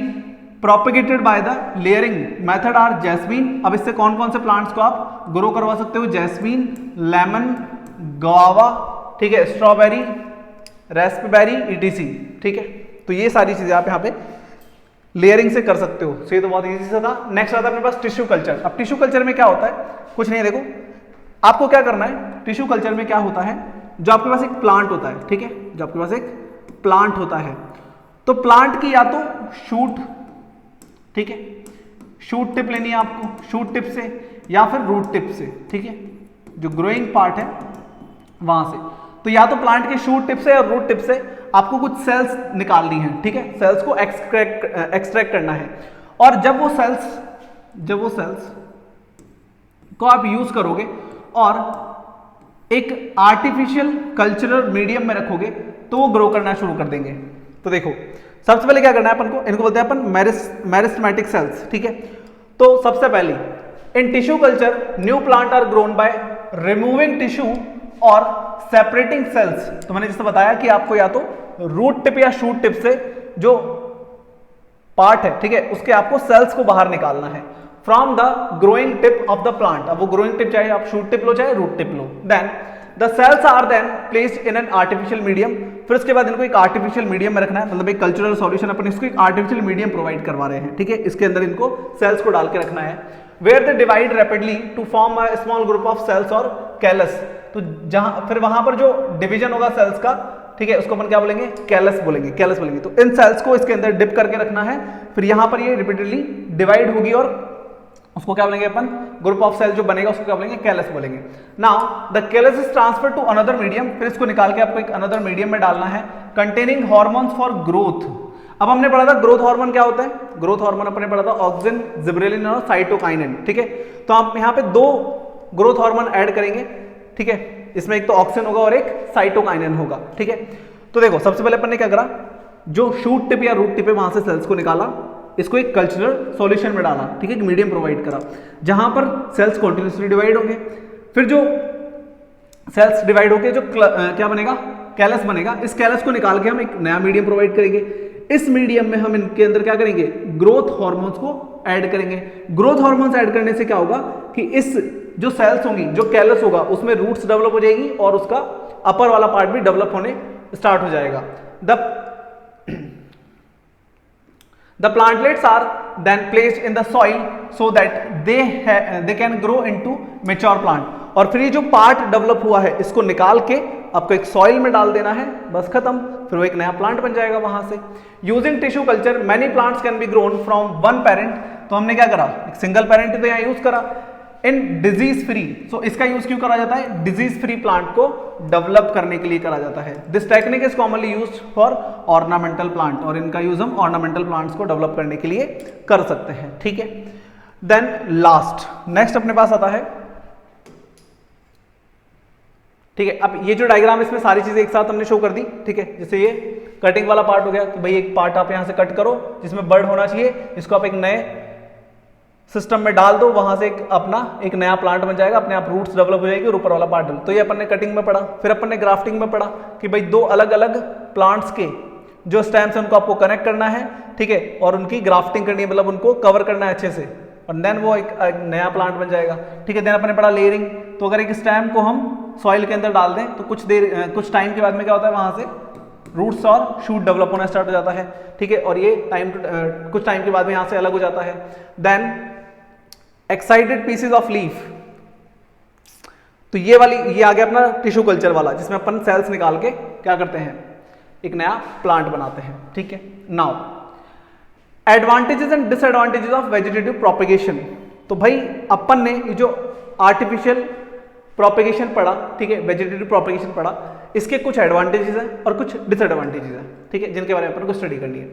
propagated by the layering method are jasmine. अब इससे कौन कौन से प्लांट्स को आप ग्रो करवा सकते हो, जैस्मीन, लेमन, गुआवा, ठीक है, स्ट्रॉबेरी, रास्पबेरी, ईटीसी, ठीक है, तो ये सारी चीजें आप यहाँ पे लेयरिंग से कर सकते हो। सो ये तो बहुत इजी सा था। नेक्स्ट आता है अपने पास टिश्यू कल्चर। अब टिश्यू कल्चर में क्या होता है, कुछ नहीं है, देखो आपको क्या करना है, टिश्यू कल्चर में क्या होता है, जो आपके पास एक प्लांट होता है, ठीक है, जो आपके पास एक प्लांट होता है, तो प्लांट की या तो शूट, ठीक है, शूट टिप लेनी है आपको, शूट टिप से या फिर रूट टिप से, ठीक है, जो ग्रोइंग पार्ट है वहां से, तो या तो प्लांट के शूट टिप से और रूट टिप से आपको कुछ सेल्स निकालनी है, ठीक है, सेल्स को एक्सट्रैक्ट करना है, और जब वो सेल्स को आप यूज करोगे और एक आर्टिफिशियल कल्चरल मीडियम में रखोगे तो वो ग्रो करना शुरू कर देंगे। तो देखो सबसे पहले क्या करना है अपन को, इनको बोलते हैं अपन मेरिस्टेमेटिक सेल्स, ठीक है। तो सबसे पहले in tissue culture new plant are grown by removing tissue और सेपरेटिंग सेल्स। तो मैंने जैसे बताया कि आपको या तो रूट टिप या शूट टिप से जो पार्ट है, ठीक है, उसके आपको सेल्स को बाहर निकालना है from the growing tip of the plant. अब वो ग्रोइंग टिप चाहे आप शूट टिप लो चाहे रूट टिप लो। Then the cells are then placed in an artificial medium. फिर उसके बाद इनको एक आर्टिफिशियल मीडियम में रखना है, मतलब एक कल्चरल सॉल्यूशन अपन इसको एक आर्टिफिशियल मीडियम प्रोवाइड करवा रहे हैं, ठीक है, इसके अंदर इनको सेल्स को डाल के रखना है। Where they divide rapidly to form a small group of cells और कैलस। तो जहां फिर वहां पर जो डिवीजन होगा सेल्स का, ठीक है, उसको अपन क्या बोलेंगे, कैलस बोलेंगे, कैलस बोलेंगे। तो इन सेल्स को इसके अंदर डिप करके रखना है, फिर यहां पर ये रिपीटेडली डिवाइड होगी और उसको क्या बोलेंगे अपन, ग्रुप ऑफ सेल जो बनेगा उसको क्या बोलेंगे, कैलस बोलेंगे। Now the callus is transfer to another medium. फिर इसको निकाल के आपको एक अनदर मीडियम में डालना है कंटेनिंग हार्मोन्स फॉर ग्रोथ। अब हमने पढ़ा था ग्रोथ हार्मोन क्या होता है, ग्रोथ हार्मोन अपने पढ़ा था ऑक्सिन, जिब्रेलिन और साइटोकाइनिन, ठीक है। तो आप यहाँ पे दो ग्रोथ हार्मोन ऐड करेंगे, ठीक है, इसमें एक तो ऑक्सिन होगा और एक साइटोकाइनिन होगा, ठीक है। तो देखो सबसे पहले अपन ने क्या करा, जो शूट टिप या रूट टिप है वहां से सेल्स को निकाला, इसको एक कल्चरल सॉल्यूशन में डाला, ठीक है, एक मीडियम प्रोवाइड करा जहां पर सेल्स कॉन्टिन्यूसली डिवाइड होंगे। फिर जो सेल्स डिवाइड होके जो क्या बनेगा, कैलस बनेगा। इस कैलस को निकाल के हम एक नया मीडियम प्रोवाइड करेंगे। इस मीडियम में हम इनके अंदर क्या करेंगे, ग्रोथ हार्मोन्स को ऐड करेंगे। ग्रोथ हार्मोन्स ऐड करने से क्या होगा कि इस जो सेल्स होंगी, जो कैलस होगा उसमें रूट्स डेवलप हो जाएगी और उसका अपर वाला पार्ट भी डेवलप होने स्टार्ट हो जाएगा। The plantlets are then placed in the soil so that they can grow into mature plant। और फिर ये जो पार्ट डेवलप हुआ है इसको निकाल के आपको एक सॉइल में डाल देना है, बस खत्म, फिर वो एक नया प्लांट बन जाएगा वहां से। Using tissue culture many plants can be grown from one parent. तो हमने क्या करा, एक सिंगल पेरेंट तो यहाँ यूज करा। इन डिजीज फ्री, सो इसका यूज क्यों करा जाता है, डिजीज फ्री प्लांट को डेवलप करने के लिए करा जाता है। This technique is commonly used for ornamental plant, और इनका यूज हम ऑर्नामेंटल प्लांट्स को डेवलप करने के लिए कर सकते हैं, ठीक है। देन लास्ट नेक्स्ट अपने पास आता है, ठीक है। अब ये जो डायग्राम इसमें सारी चीजें एक साथ हमने शो कर दी, ठीक है। जैसे ये कटिंग वाला पार्ट हो गया कि भाई एक पार्ट आप यहां से कट करो जिसमें बर्ड होना चाहिए, इसको आप एक नए सिस्टम में डाल दो, वहां से एक नया प्लांट बन जाएगा, अपने आप रूट्स डेवलप हो जाएगी और ऊपर वाला पार्ट डेवलप। तो ये अपन ने कटिंग में पढ़ा। फिर अपन ने ग्राफ्टिंग में पढ़ा कि भाई दो अलग अलग प्लांट्स के जो स्टेम्स हैं उनको आपको कनेक्ट करना है, ठीक है, और उनकी ग्राफ्टिंग करनी है, मतलब उनको कवर करना है अच्छे से, और देन वो एक नया प्लांट बन जाएगा, ठीक है। देन अपन ने पढ़ा लेयरिंग। तो अगर एक स्टेम को हम सॉइल के अंदर डाल दें तो कुछ टाइम के बाद में क्या होता है, वहां से रूट्स और शूट डेवलप होना स्टार्ट हो जाता है, ठीक है। और ये कुछ टाइम के बाद में यहाँ से अलग हो जाता है। Then excited pieces of leaf, तो ये आ गया अपना टिश्यू कल्चर वाला, जिसमें अपन सेल्स निकाल के क्या करते हैं, एक नया प्लांट बनाते हैं, ठीक है। Now advantages and disadvantages of vegetative propagation. तो भाई अपन ने ये जो आर्टिफिशियल प्रोपेगेशन पढ़ा, ठीक है, वेजिटेटिव प्रोपेगेशन पढ़ा, इसके कुछ एडवांटेजेस हैं और कुछ डिसएडवांटेजेस हैं, ठीक है, जिनके बारे में अपन को स्टडी करनी है।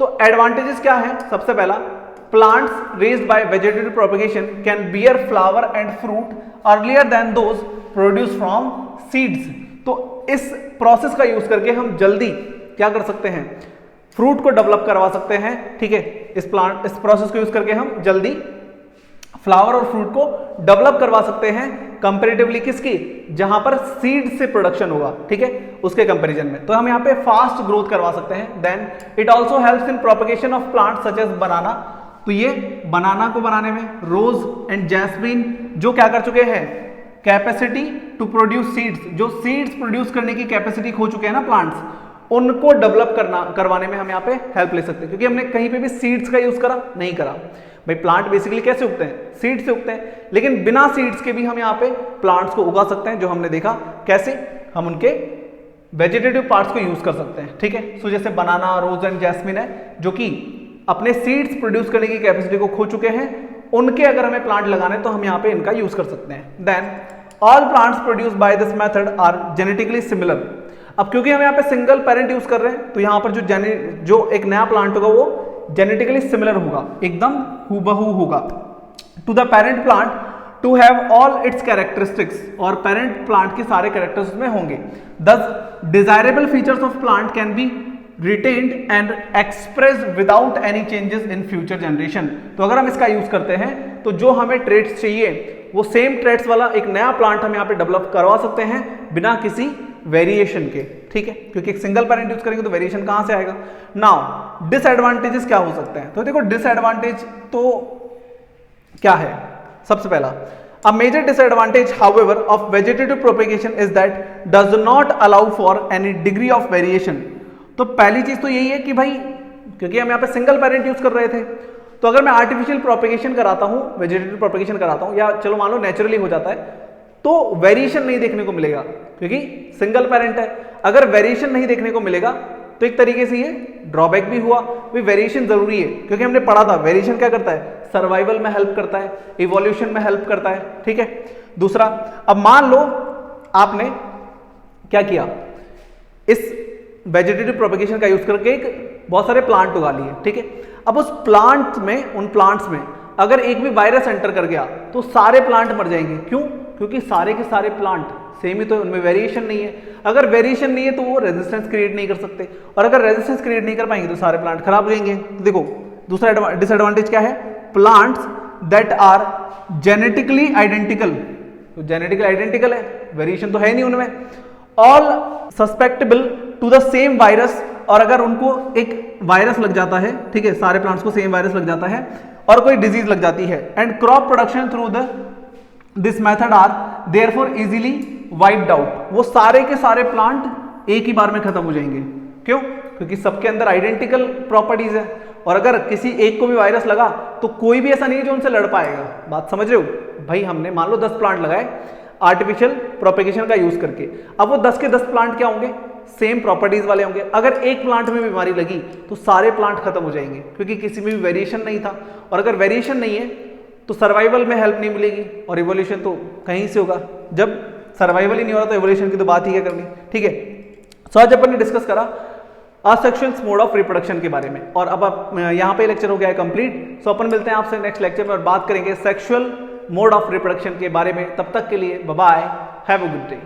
तो एडवांटेजेस क्या है, सबसे पहला, plants raised by vegetative propagation can bear flower and fruit earlier than those produced from seeds। तो इस प्रोसेस का यूज करके हम जल्दी क्या कर सकते हैं, फ्रूट को डेवलप करवा सकते हैं, ठीक है। इस प्रोसेस को यूज करके हम जल्दी फ्लावर और फ्रूट को डेवलप करवा सकते हैं, कंपैरेटिवली किसकी, जहां पर सीड से प्रोडक्शन होगा, ठीक है, उसके कंपैरिजन में। तो हम यहाँ पे फास्ट ग्रोथ करवा सकते हैं। Then it also helps in propagation of plant such as banana. तो ये बनाना को बनाने में रोज एंड जैस्मिन जो क्या कर चुके हैं, कैपेसिटी टू प्रोड्यूस सीड्स, जो सीड्स प्रोड्यूस करने की कैपेसिटी खो चुके हैं ना प्लांट्स, उनको डेवलप करवाने में हम यहाँ पे हेल्प ले सकते हैं, क्योंकि हमने कहीं पे भी सीड्स का यूज करा नहीं करा। भाई प्लांट बेसिकली कैसे उगते हैं, सीड से उगते हैं, लेकिन बिना सीड्स के भी हम यहाँ पे प्लांट्स को उगा सकते हैं, जो हमने देखा कैसे, हम उनके वेजिटेटिव पार्ट्स को यूज कर सकते हैं, ठीक है। सो जैसे बनाना, रोज एंड जैस्मिन है, जो कि अपने सीड्स प्रोड्यूस करने की कैपेसिटी को खो चुके हैं, उनके अगर हमें प्लांट लगाने तो हम यहाँ पे इनका यूज कर सकते हैं। Then all plants produce by this method are genetically similar. अब क्योंकि हम यहाँ पे सिंगल पेरेंट यूज कर रहे हैं, तो यहाँ पर जो एक नया प्लांट होगा वो जेनेटिकली सिमिलर होगा, एकदम हूबहू होगा to the parent plant to have all its characteristics, और पेरेंट प्लांट के सारे कैरेक्टर्स उसमें होंगे। Thus desirable features of plant can be retained and expressed without any changes in future generation। तो अगर हम इसका यूज करते हैं तो जो हमें ट्रेट्स चाहिए वो सेम ट्रेट्स वाला एक नया प्लांट हम यहाँ पे डेवलप करवा सकते हैं बिना किसी वेरिएशन के, ठीक है, क्योंकि एक सिंगल पेरेंट यूज करेंगे तो वेरिएशन कहां से आएगा। नाउ डिसएडवांटेजेस क्या हो सकते हैं, तो देखो डिसएडवांटेज तो क्या है, सबसे पहला, A major disadvantage, however, of vegetative propagation is that does not allow for any degree of variation। तो पहली चीज तो यही है कि भाई क्योंकि हम यहाँ पे सिंगल पेरेंट यूज कर रहे थे, तो अगर मैं आर्टिफिशियल प्रोपेगेशन कराता हूँ, वेजिटेटिव प्रोपेगेशन कराता हूँ, या चलो मान लो नेचुरली हो जाता है, तो वेरिएशन नहीं देखने को मिलेगा क्योंकि सिंगल पेरेंट है। अगर वेरिएशन नहीं देखने को मिलेगा तो एक तरीके से ये ड्रॉबैक भी हुआ। भाई वेरिएशन जरूरी है क्योंकि हमने पढ़ा था वेरिएशन क्या करता है, सर्वाइवल में हेल्प करता है, इवोल्यूशन में हेल्प करता है, ठीक है। दूसरा, अब मान लो आपने क्या किया, इस वेजिटेटिव प्रोपेगेशन का यूज करके एक बहुत सारे प्लांट उगा लिए, ठीक है। अब उस प्लांट में, उन प्लांट्स में अगर एक भी वायरस एंटर कर गया तो सारे प्लांट मर जाएंगे। क्यों? क्योंकि सारे के सारे प्लांट सेम ही तो, उनमें वेरिएशन नहीं है। अगर वेरिएशन नहीं है तो वो रेजिस्टेंस क्रिएट नहीं कर सकते, और अगर रेजिस्टेंस क्रिएट नहीं कर पाएंगे तो सारे प्लांट खराब हो जाएंगे। देखो दूसरा डिसएडवांटेज क्या है, plants that are genetically identical, तो जेनेटिकली आइडेंटिकल है, वेरिएशन तो है नहीं उनमें। All susceptible to the same virus, और अगर उनको एक वायरस लग जाता है, ठीक है, सारे प्लांट्स को सेम वायरस लग जाता है और कोई डिजीज लग जाती है, and crop production through this method are therefore easily wiped out, वो सारे के सारे प्लांट एक ही बार में खत्म हो जाएंगे। क्यों? क्योंकि सबके अंदर आइडेंटिकल प्रॉपर्टीज है, और अगर किसी एक को भी वायरस लगा तो कोई भी ऐसा नहीं है जो उनसे लड़ पाएगा। बात समझ रहे हो भाई? हमने मान लो 10 प्लांट लगाए आर्टिफिशियल प्रोपेगेशन का यूज करके, अब वो 10 के 10 प्लांट क्या होंगे? सेम प्रॉपर्टीज वाले होंगे। अगर एक प्लांट में बीमारी लगी तो सारे प्लांट खत्म हो जाएंगे, क्योंकि किसी में भी वेरिएशन नहीं था, और अगर वेरिएशन नहीं है तो सर्वाइवल में हेल्प नहीं मिलेगी, और इवोल्यूशन तो कहीं से होगा। जब सर्वाइवल ही नहीं हो रहा तो इवोल्यूशन की तो बात ही क्या करनी, ठीक है। सो आज अपन ने डिस्कस करा असेक्सुअल मोड ऑफ रिप्रोडक्शन के बारे में, और अब आप यहाँ पे लेक्चर हो गया है कंप्लीट। सो अपन मिलते हैं आपसे नेक्स्ट लेक्चर में और बात करेंगे सेक्सुअल मोड ऑफ रिप्रोडक्शन के बारे में। तब तक के लिए bye bye, have a good day.